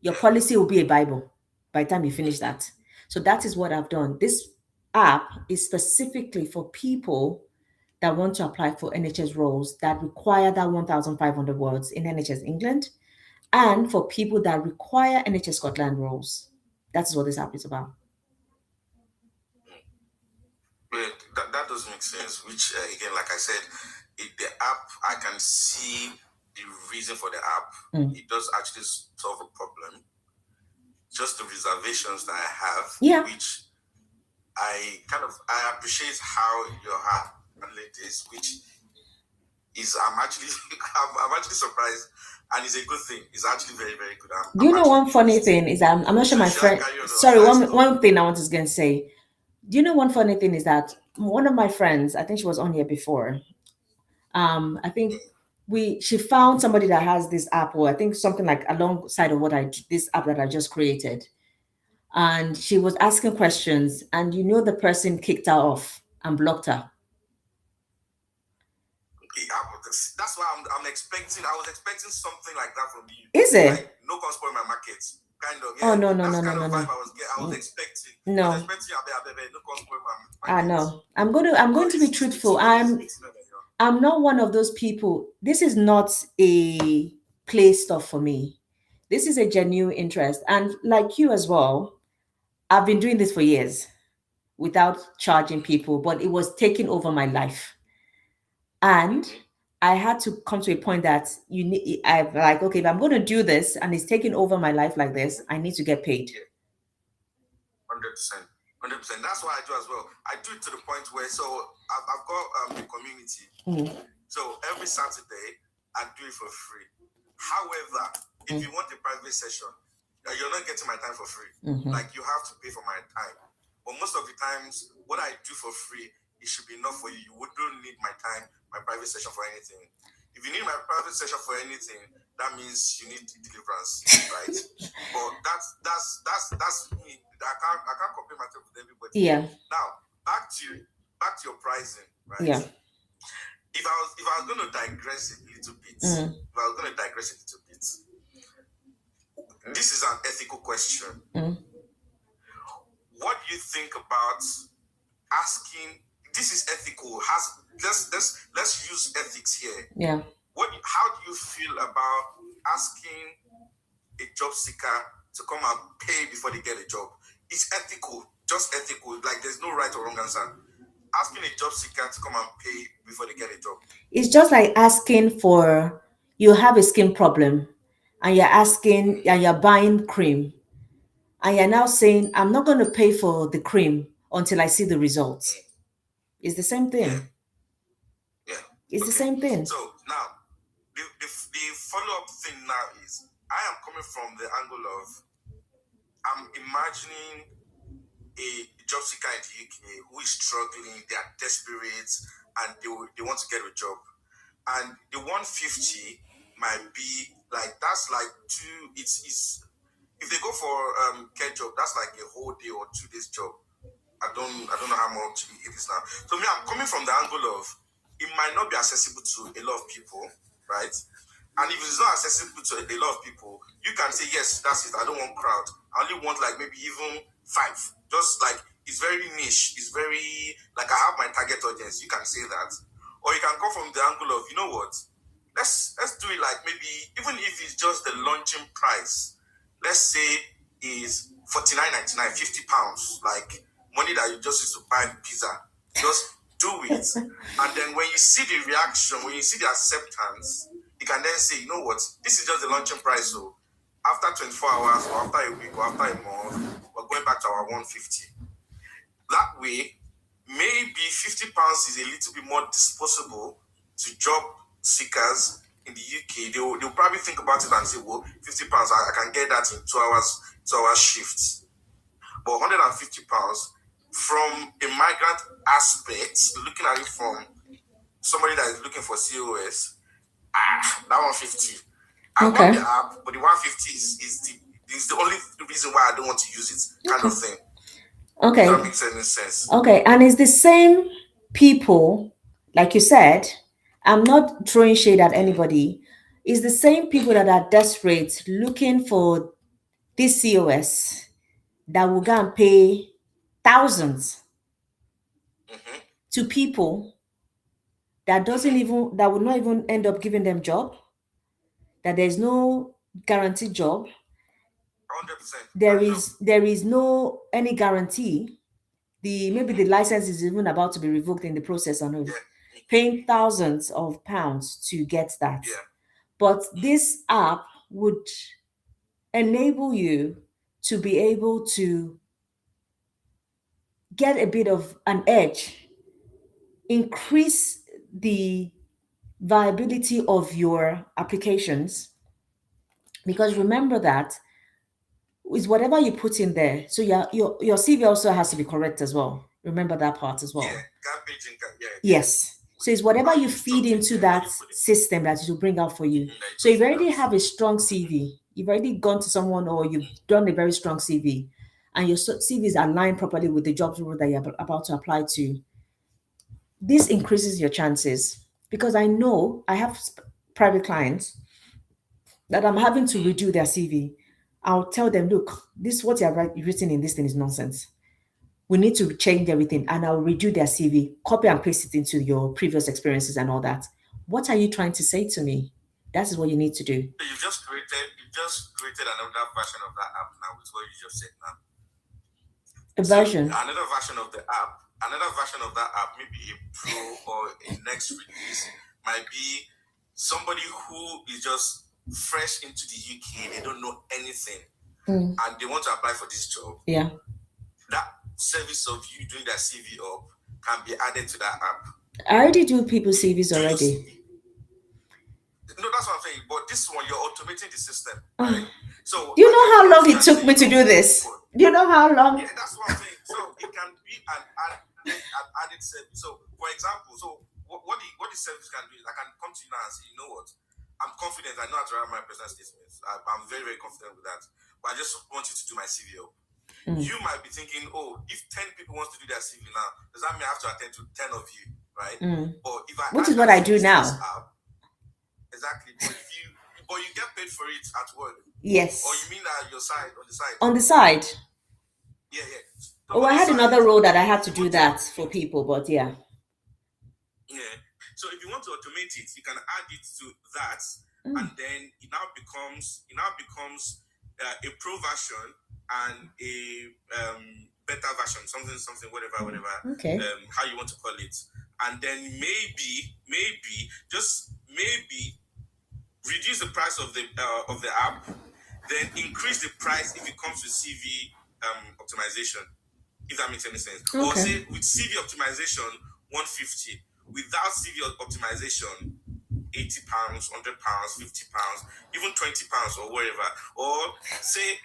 Your policy will be a Bible by the time you finish that. So that is what I've done. This app is specifically for people that want to apply for NHS roles that require that 1,500 words in NHS England, and for people that require NHS Scotland roles. That is what this app is about. Yeah, that does make sense, which again, like I said, the app, I can see the reason for the app. It does actually solve a problem. Just the reservations that I have, which I appreciate how you handling this, which is I'm actually surprised, and it's a good thing. It's actually very, very good. Do you know one funny thing is I'm not sure my friend. Sorry, one thing I was going to say. Do you know one funny thing is that one of my friends, I think she was on here before. I think she found somebody that has this app, or I think something like alongside of this app that I just created. And she was asking questions, and the person kicked her off and blocked her. That's why I'm expecting. I was expecting something like that from you. Is it? Like, no can spoil my market. Kind of. Yeah. Oh no. I was expecting. No. I was expecting no can spoil my market. No. I'm going to be truthful. I'm not one of those people. This is not a play stuff for me. This is a genuine interest, and like you as well, I've been doing this for years without charging people, but it was taking over my life. And I had to come to a point that I'm like, okay, if I'm going to do this and it's taking over my life like this, I need to get paid. 100%. 100%. That's what I do as well. I do it to the point where, so I've got a community. So every Saturday, I do it for free. However, if you want a private session, you're not getting my time for free. Like, you have to pay for my time. But most of the times, what I do for free, it should be enough for you. You wouldn't need my time, my private session for anything. If you need my private session for anything, that means you need deliverance, right? But that's me. I can't compare myself with everybody. Yeah. Now, back to your pricing, right? Yeah. If I was going to digress a little bit, this is an ethical question. What do you think about asking? This is ethical. Let's use ethics here. Yeah. How do you feel about asking a job seeker to come and pay before they get a job? It's ethical, just ethical. Like, there's no right or wrong answer. Asking a job seeker to come and pay before they get a job. It's just like asking for, you have a skin problem, and you're buying cream, and you're now saying, I'm not going to pay for the cream until I see the results. It's the same thing. Yeah. It's the same thing. So now, the follow-up thing now is, I am coming from the angle of, I'm imagining a job seeker in the UK who is struggling, they are desperate, and they want to get a job. And the 150 might be like, that's like it's if they go for care job, that's like a whole day or 2 days job. I don't know how much it is now. So me, I'm coming from the angle of, it might not be accessible to a lot of people, right? And if it's not accessible to a lot of people, you can say, yes, that's it. I don't want crowd. I only want like maybe even 5. Just like, it's very niche. It's very, like, I have my target audience. You can say that. Or you can come from the angle of, you know what? Let's do it like maybe, even if it's just the launching price, let's say is £49.99, £50, like money that you just use to buy pizza. Just do it. And then when you see the reaction, when you see the acceptance, you can then say, you know what, this is just the launching price. So after 24 hours or after a week or after a month, we're going back to our 150. That way, maybe £50 is a little bit more disposable to job seekers in the UK. They'll probably think about it and say, well, £50, I can get that in 2 hours shifts. But £150 from a migrant aspect, looking at it from somebody that is looking for COS, that 150. I want the app, but the 150 is the only reason why I don't want to use it, kind of thing. Okay. If that makes any sense. Okay, and it's the same people, like you said, I'm not throwing shade at anybody. It's the same people that are desperate looking for this COS that will go and pay thousands to people that that would not even end up giving them job, that there's no guaranteed job. 100%. There is no any guarantee. Maybe the license is even about to be revoked in the process, and paying thousands of pounds to get that. Yeah. But this app would enable you to be able to get a bit of an edge, increase the viability of your applications, because remember that is whatever you put in there. So your CV also has to be correct as well. Remember that part as well. Yeah, garbage and yes. So it's whatever you feed into that system that it will bring out for you. So if you already have a strong CV, you've already gone to someone or you've done a very strong CV, and your CV is aligned properly with the job role that you're about to apply to, this increases your chances. Because I know I have private clients that I'm having to redo their CV. I'll tell them, look, this what you have written in this thing is nonsense. We need to change everything, and I'll redo their CV, copy and paste it into your previous experiences and all that. What are you trying to say to me? That is what you need to do. So you just created another version of that app now with what you just said now. Another version of the app, maybe a pro or a next release, might be somebody who is just fresh into the UK, they don't know anything, and they want to apply for this job. Yeah. That service of you doing that CV up can be added to that app. I already do people's CVs already. No, that's what I'm saying. But this one, you're automating the system, right? So do you know how long it took me to do this? Do you know how long? Yeah, that's what I'm saying. So it can be an added service. So, for example, what the service can do is I can come to you now and say, you know what? I'm confident. I know how to write my personal statements. I'm very, very confident with that. But I just want you to do my CV up. You might be thinking, oh, if 10 people want to do their CV now, does that mean I have to attend to 10 of you, right? But if which is what I do now. Exactly. But you get paid for it at work. Yes. Or you mean that on the side? On the side. Yeah. So I had another role that I had to do that for people, but yeah. Yeah. So if you want to automate it, you can add it to that, and then it now becomes a pro version and a beta version, something, whatever. Okay. How you want to call it, and then maybe reduce the price of the app, then increase the price if it comes to CV optimization, if that makes any sense. Okay. Or say with CV optimization 150, without CV optimization, £80, £100, £50, even £20 or whatever. Or say,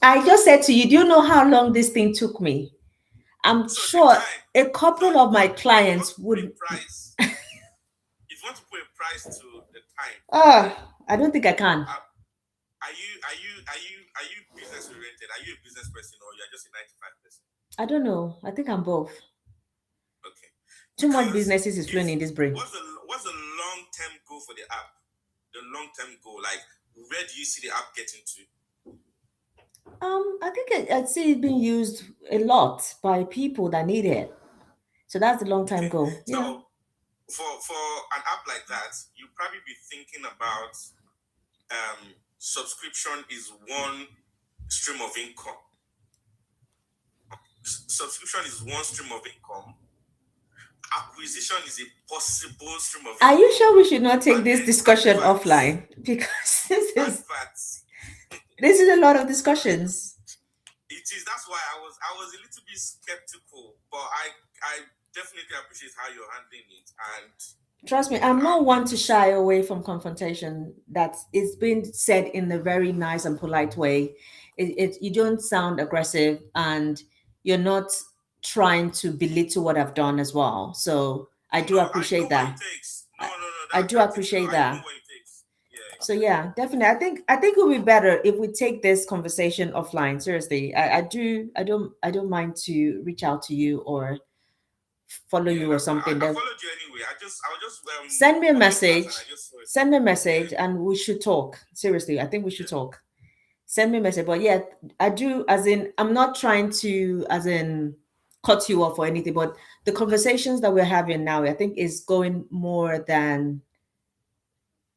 I just said to you, do you know how long this thing took me? I'm so sure time. a couple So of my if clients you want to would. put a price, if you want to put a price to the time, I don't think I can. are you business oriented? Are you a business person or you're just a 95 person? I don't know. I think I'm both. Okay. Too much Because businesses is flowing in this brain. what's the long-term goal for the app? The long-term goal, like where do you see the app getting to? I think I'd see it being used a lot by people that need it. So that's the long time Okay. goal. So Yeah. for an app like that, you probably be thinking about subscription is one stream of income. Subscription is one stream of income. Acquisition is a possible stream of income. Are you sure we should not take And this then discussion adverts. offline? Because Adverts. this is a lot of discussions. It is. That's why I was a little bit skeptical, but I definitely appreciate how you're handling it. And Trust me, I'm not one to shy away from confrontation. That it's been said in a very nice and polite way. You don't sound aggressive, and you're not trying to belittle what I've done as well. So I do appreciate that. I do appreciate that. So yeah, definitely. I think it would be better if we take this conversation offline. Seriously, I don't mind to reach out to you or follow you or something. I followed you anyway. I just send me a message. Send me a message, and we should talk. Seriously, I think we should talk. Send me a message. But yeah, I do. As in, I'm not trying to, as in, cut you off or anything. But the conversations that we're having now, I think, is going more than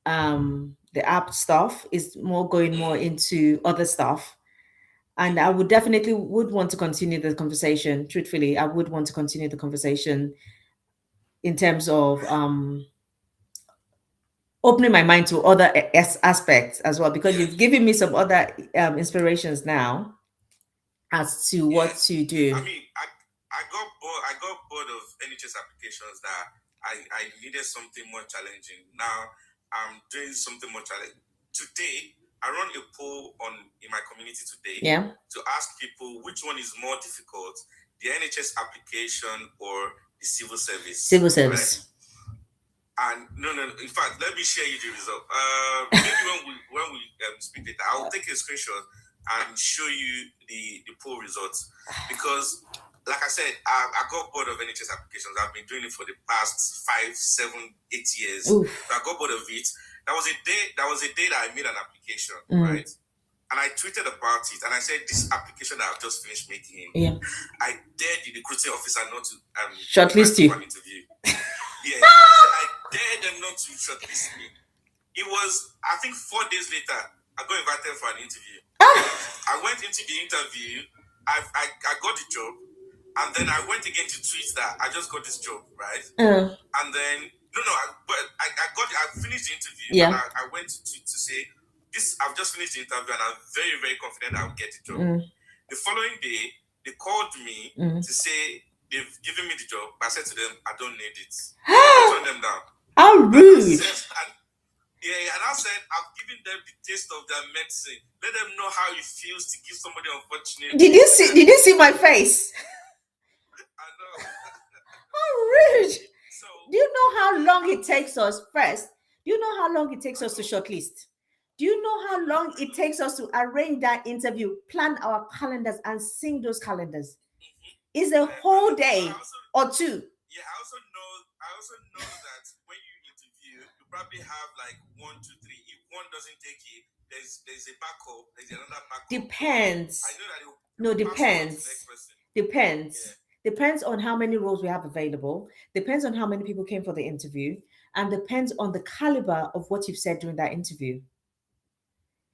the app stuff. Is more going more into other stuff. And I would definitely would want to continue the conversation. Truthfully, I would want to continue the conversation in terms of opening my mind to other aspects as well, because you've given me some other inspirations now as to what to do. I mean, I got bored of NHS applications that I needed something more challenging. Now I'm doing something more challenging. Today, I run a poll in my community today to ask people which one is more difficult, the NHS application or the civil service. Civil service. Right? And no. In fact, let me share you the result. Maybe when we speak later, I'll take a screenshot and show you the poll results, because, like I said, I got bored of NHS applications. I've been doing it for the past 5, 7, 8 years. So I got bored of it. That was a day that I made an application, right? And I tweeted about it, and I said, this application that I've just finished making, I dared the recruiting officer not to shortlist you. An interview. Yeah, I dared them not to shortlist me. It was, I think, 4 days later, I got invited for an interview. I went into the interview, I got the job, and then I went again to tweet that I just got this job, right? And then I finished the interview, and I went to tweet to say, I've just finished the interview, and I'm very, very confident I'll get the job. The following day, they called me to say they've given me the job, but I said to them, I don't need it. I turned them down. How rude! And I said, I've given them the taste of their medicine. Let them know how it feels to give somebody unfortunate. Did you see my face? I know. How rude! So, do you know how long it takes us first? Do you know how long it takes us to shortlist? Do you know how long it takes us to arrange that interview, plan our calendars, and sync those calendars? It's a whole day or two. Yeah, I also know that when you interview, you probably have like 1, 2, 3. If one doesn't take it, there's a backup. There's another backup. Depends. I know that Depends. Depends on how many roles we have available. Depends on how many people came for the interview, and depends on the caliber of what you've said during that interview.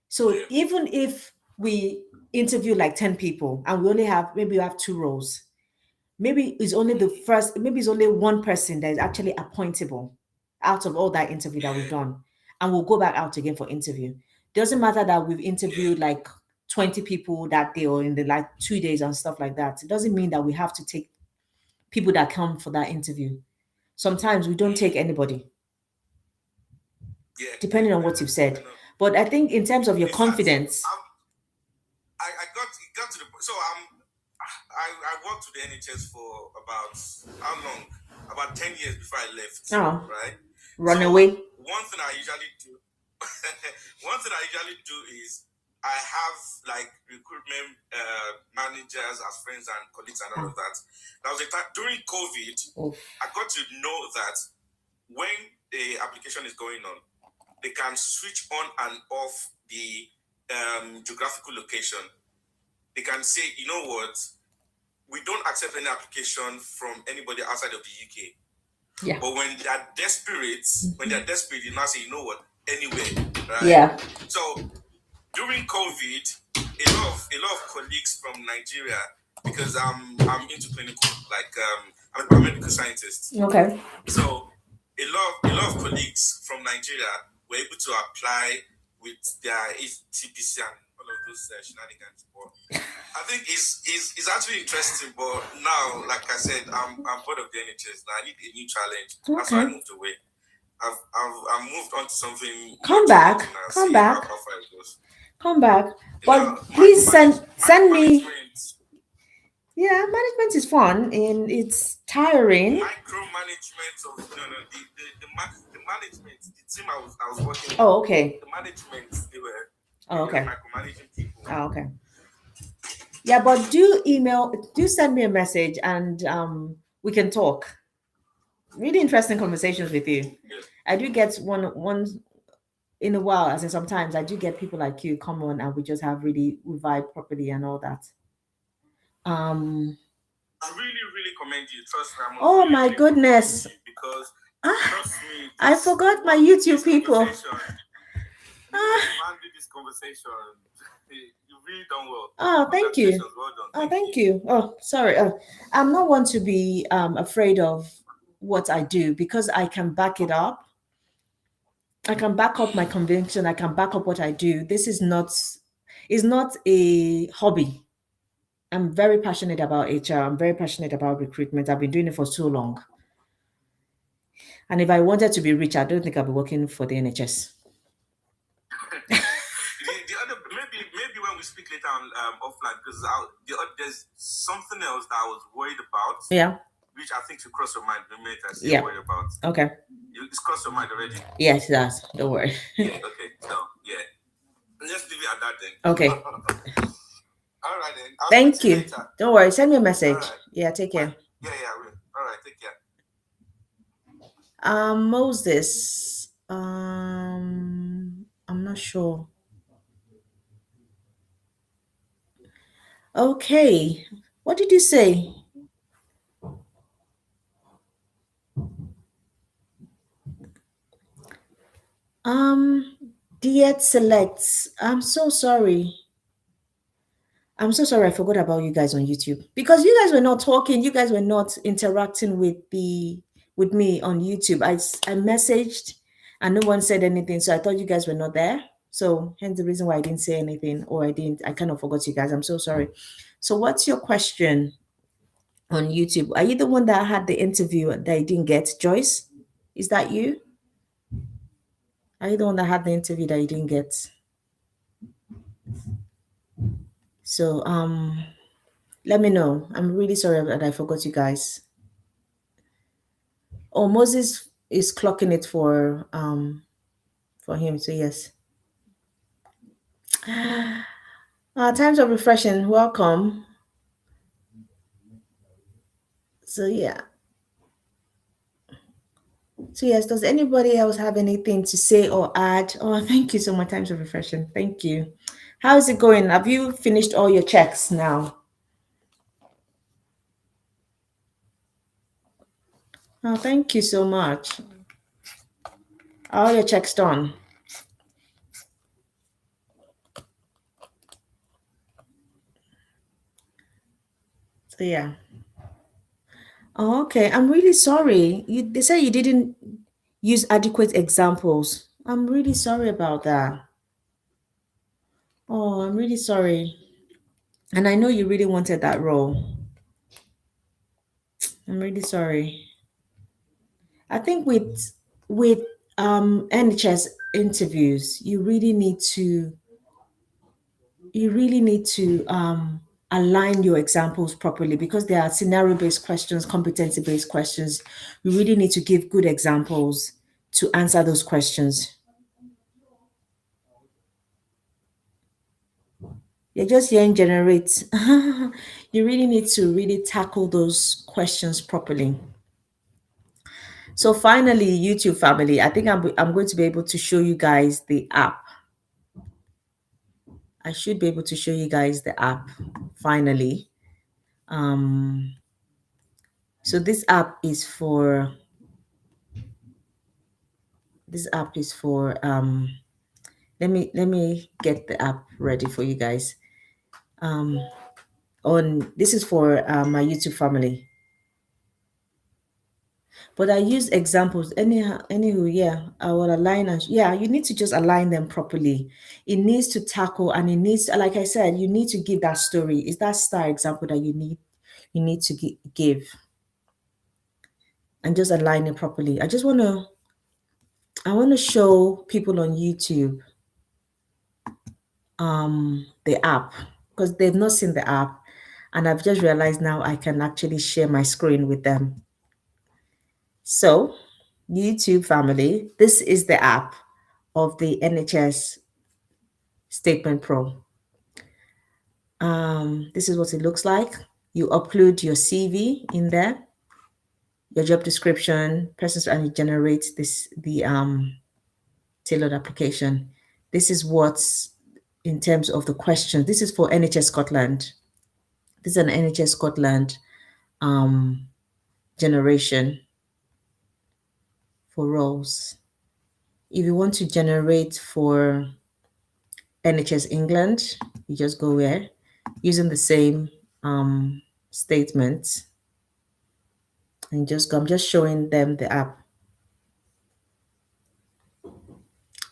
So even if we interview like 10 people and we maybe have 2 roles, maybe it's only one person that is actually appointable out of all that interview that we've done, and we'll go back out again for interview. Doesn't matter that we've interviewed like 20 people that day or in the like 2 days and stuff like that. It doesn't mean that we have to take people that come for that interview. Sometimes we don't take anybody, Yeah. depending on what you've said. But I think in terms of your In fact, confidence, I got to the point. So I worked with the NHS for about how long? About 10 years before I left. Oh. Right. run So away. one thing I usually do. One thing I usually do is I have like recruitment managers as friends and colleagues and all of that. There was a time during COVID, Oof. I got to know that when the application is going on, they can switch on and off the geographical location. They can say, you know what, we don't accept any application from anybody outside of the UK. Yeah. But when they are desperate, you now say, you know what, anywhere, right? Yeah. So during COVID, a lot of colleagues from Nigeria, because I'm into clinical, like I'm a biomedical scientist. Okay. So a lot of colleagues from Nigeria were able to apply with their TPC and all of those shenanigans. But I think it's actually interesting. But now, like I said, I'm bored of the NHS. Now I need a new challenge. That's why I moved away. I've moved on to something. Come back. challenging now, Come see back. how far it goes. Come back. You But know, please send me. micromanagement- Yeah, management is fun and it's tiring. Micromanagement of the management, the team I was working with, Oh, okay. the management, they were Oh, okay. micromanaging people. Oh, okay. Yeah, but do send me a message and we can talk. Really interesting conversations with you. Yeah. I do get one in a while, as in sometimes I do get people like you come on and we just have we vibe properly and all that. I really commend you. Trust me. Oh really, my really goodness. commend you because trust me. I forgot my YouTube people. Handle this conversation. You really done well. Oh, thank you. Congratulations, well done. Oh, thank you. Oh, sorry. I'm not one to be afraid of what I do because I can back it up. I can back up my conviction. I can back up what I do. This is not a hobby. I'm very passionate about HR. I'm very passionate about recruitment. I've been doing it for so long. And if I wanted to be rich, I don't think I'd be working for the NHS. the other maybe when we speak later on offline, because there's something else that I was worried about. Yeah. Which I think should cross your mind the minute I say Yeah. worried about. Okay. It's crossed your mind already. Yes, it does. Don't worry. Yeah. Okay. So yeah, let's leave it at that then. Okay. All right then. I'll Thank speak to you. later. Don't worry. Send me a message. All right. Yeah. Take care. Yeah, I will. All right. Take care. Moses. I'm not sure. Okay. What did you say? Diet selects. I'm so sorry. I forgot about you guys on YouTube because you guys were not talking. You guys were not interacting with me on YouTube. I messaged and no one said anything. So I thought you guys were not there. So hence the reason why I didn't say anything or I kind of forgot you guys. I'm so sorry. So what's your question on YouTube? Are you the one that had the interview that you didn't get, Joyce? Is that you? Are you the one that had the interview that you didn't get? So let me know. I'm really sorry that I forgot you guys. Oh, Moses is clocking it for him. So yes. Times of refreshing. Welcome. So yeah. So yes, does anybody else have anything to say or add? Oh, thank you so much. Times of refreshing. Thank you. How is it going? Have you finished all your checks now? Oh, thank you so much. All your checks done. So yeah. Oh, okay. I'm really sorry. They said you didn't use adequate examples. I'm really sorry about that. Oh, I'm really sorry. And I know you really wanted that role. I'm really sorry. I think with NHS interviews, you really need to align your examples properly because they are scenario based questions, competency based questions. You really need to give good examples to answer those questions. You're just hearing generate. You really need to really tackle those questions properly. So finally, YouTube family, I think I'm going to be able to show you guys the app. I should be able to show you guys the app finally. Um, so this app is for let me get the app ready for you guys. On this is for my YouTube family. But I use examples. Anywho, yeah, I will align and yeah, you need to just align them properly. It needs to tackle and it needs, like I said, you need to give that story. Is that star example that you need to give and just align it properly. I want to show people on YouTube the app because they've not seen the app, and I've just realized now I can actually share my screen with them. So, YouTube family, this is the app of the NHS Statement Pro. This is what it looks like. You upload your CV in there, your job description, persons, and it generates the tailored application. This is what's in terms of the question. This is for NHS Scotland. This is an NHS Scotland generation for roles. If you want to generate for NHS England, you just go where using the same statement and just go. I'm just showing them the app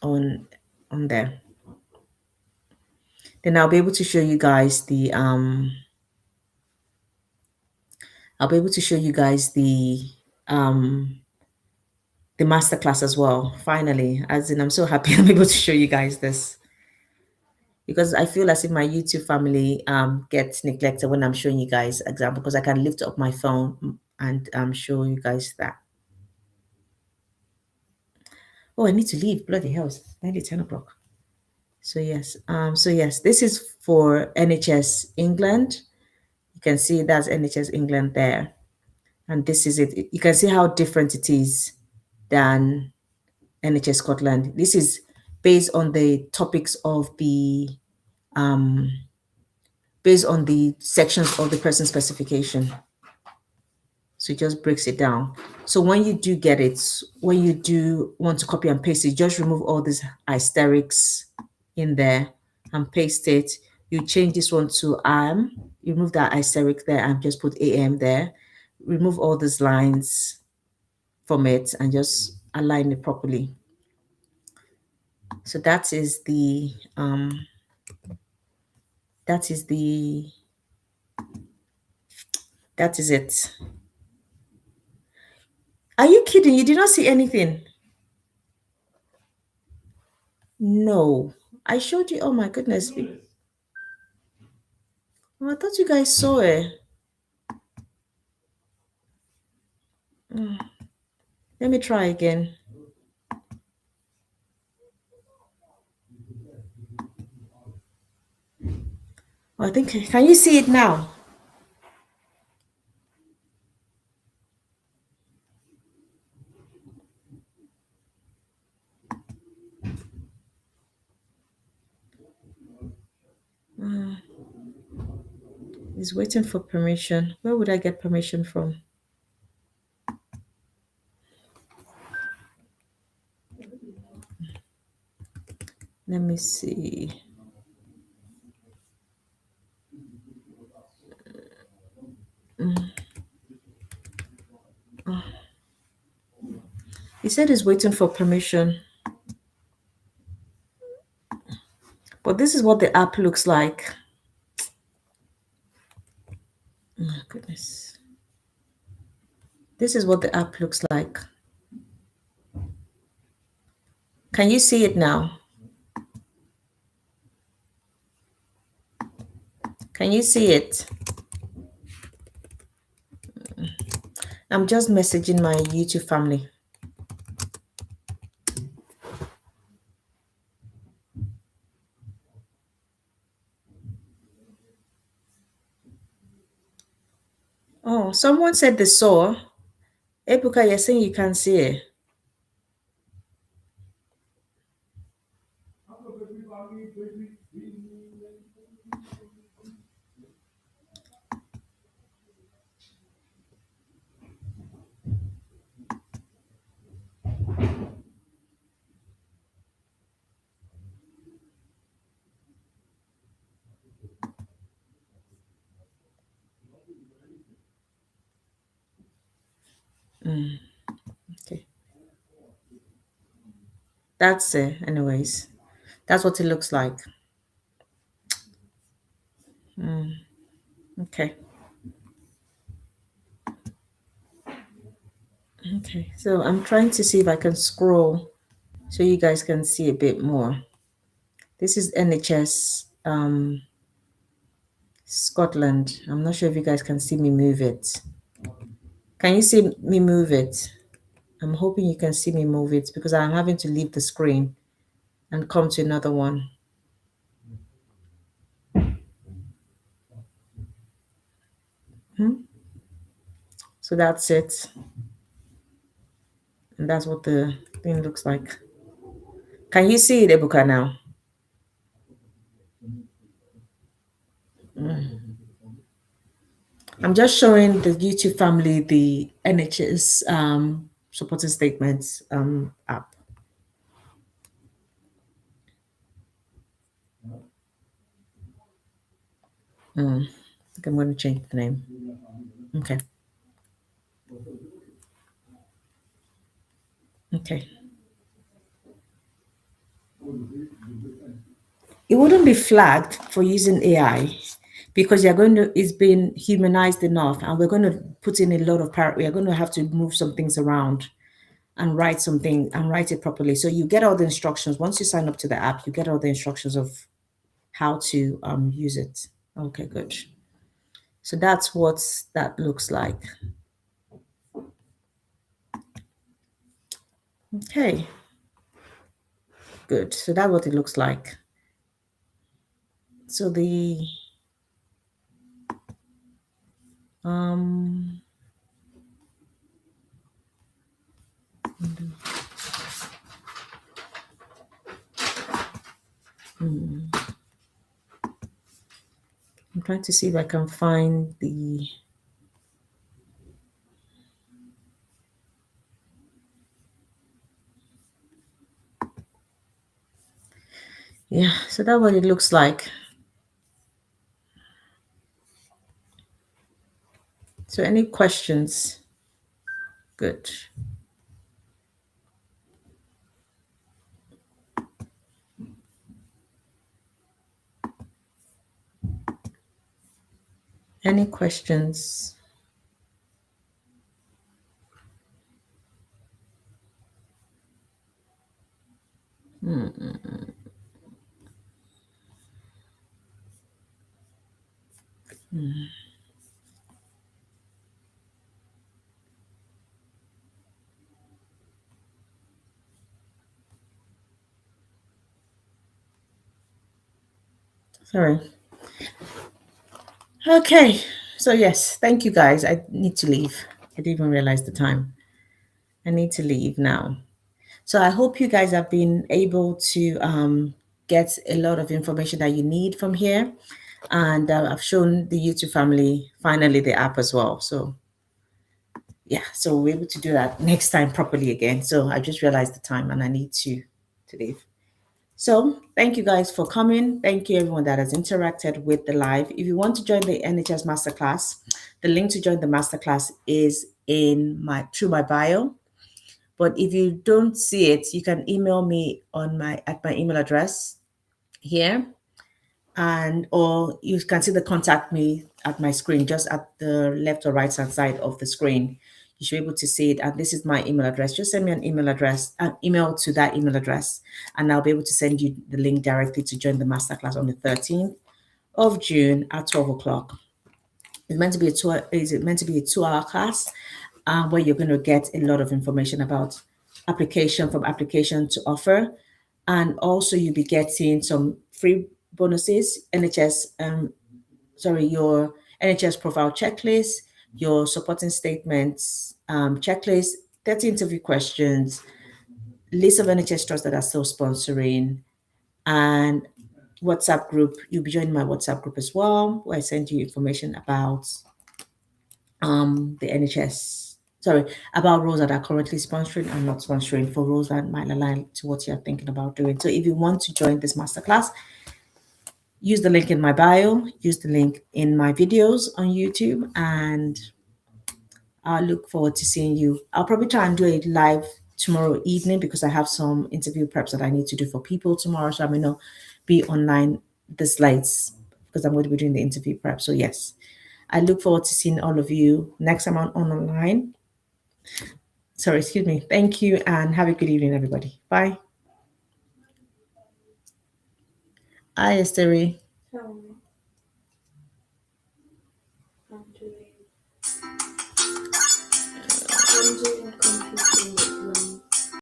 on there. Then I'll be able to show you guys the masterclass as well. Finally, as in, I'm so happy I'm able to show you guys this because I feel as if my YouTube family gets neglected when I'm showing you guys example because I can lift up my phone and show you guys that. Oh, I need to leave. Bloody hell, it's nearly 10 o'clock. So yes, this is for NHS England. You can see that's NHS England there. And this is it. You can see how different it is than NHS Scotland. This is based on the topics of based on the sections of the person specification. So it just breaks it down. So when you do get it, when you do want to copy and paste it, just remove all these asterisks in there and paste it. You change this one to am, you remove that asterisk there and just put am there. Remove all these lines from it and just align it properly. So that is it. Are you kidding? You did not see anything? No, I showed you. Oh my goodness. Oh, I thought you guys saw it. Let me try again. Oh, I think, can you see it now? He's waiting for permission. Where would I get permission from? Let me see. He said he's waiting for permission. But this is what the app looks like. Oh, goodness. This is what the app looks like. Can you see it now? Can you see it? I'm just messaging my YouTube family. Oh, someone said they saw. Ebuka, you're saying you can't see it. Okay. That's it, anyways. That's what it looks like. Okay. Okay. So I'm trying to see if I can scroll so you guys can see a bit more. This is NHS Scotland. I'm not sure if you guys can see me move it. Can you see me move it? I'm hoping you can see me move it because I'm having to leave the screen and come to another one. So that's it. And that's what the thing looks like. Can you see it, Ebuka, now? I'm just showing the YouTube family the NHS supporting statements app. I think I'm going to change the name. Okay. Okay. It wouldn't be flagged for using AI because it's been humanized enough, and we're going to put in a lot of we're going to have to move some things around and write something and write it properly. So you get all the instructions once you sign up to the app. You get all the instructions of how to use it. Okay, good. So that's what that looks like. Okay. Good. So that's what it looks like. So the I'm trying to see if I can find the yeah, so that's what it looks like. So any questions? Good. Any questions? Sorry. Okay. So yes, thank you guys. I need to leave. I didn't even realize the time. I need to leave now. So I hope you guys have been able to get a lot of information that you need from here. And I've shown the YouTube family finally the app as well. So yeah, so we're able to do that next time properly again. So I just realized the time and I need to leave. So thank you guys for coming. Thank you everyone that has interacted with the live. If you want to join the NHS Masterclass, the link to join the Masterclass is through my bio. But if you don't see it, you can email me at my email address here, or you can see the contact me at my screen, just at the left or right hand side of the screen. You should be able to see it. And this is my email address. Just send me an email address, an email to that email address, and I'll be able to send you the link directly to join the masterclass on the 13th of June at 12 o'clock. It's meant to be a 2-hour class where you're going to get a lot of information about application to offer. And also you'll be getting some free bonuses, your NHS profile checklist, your supporting statements checklist, 30 interview questions, list of NHS trusts that are still sponsoring, and WhatsApp group. You'll be joining my WhatsApp group as well, where I send you information about the NHS, about roles that are currently sponsoring and not sponsoring, for roles that might align to what you're thinking about doing. So if you want to join this masterclass, use the link in my bio, use the link in my videos on YouTube, and I look forward to seeing you. I'll probably try and do it live tomorrow evening because I have some interview preps that I need to do for people tomorrow. So I may not be online the slides because I'm going to be doing the interview prep. So yes, I look forward to seeing all of you next time I'm online. Sorry, excuse me. Thank you and have a good evening, everybody. Bye. Hi, Esteri. I'm doing computing.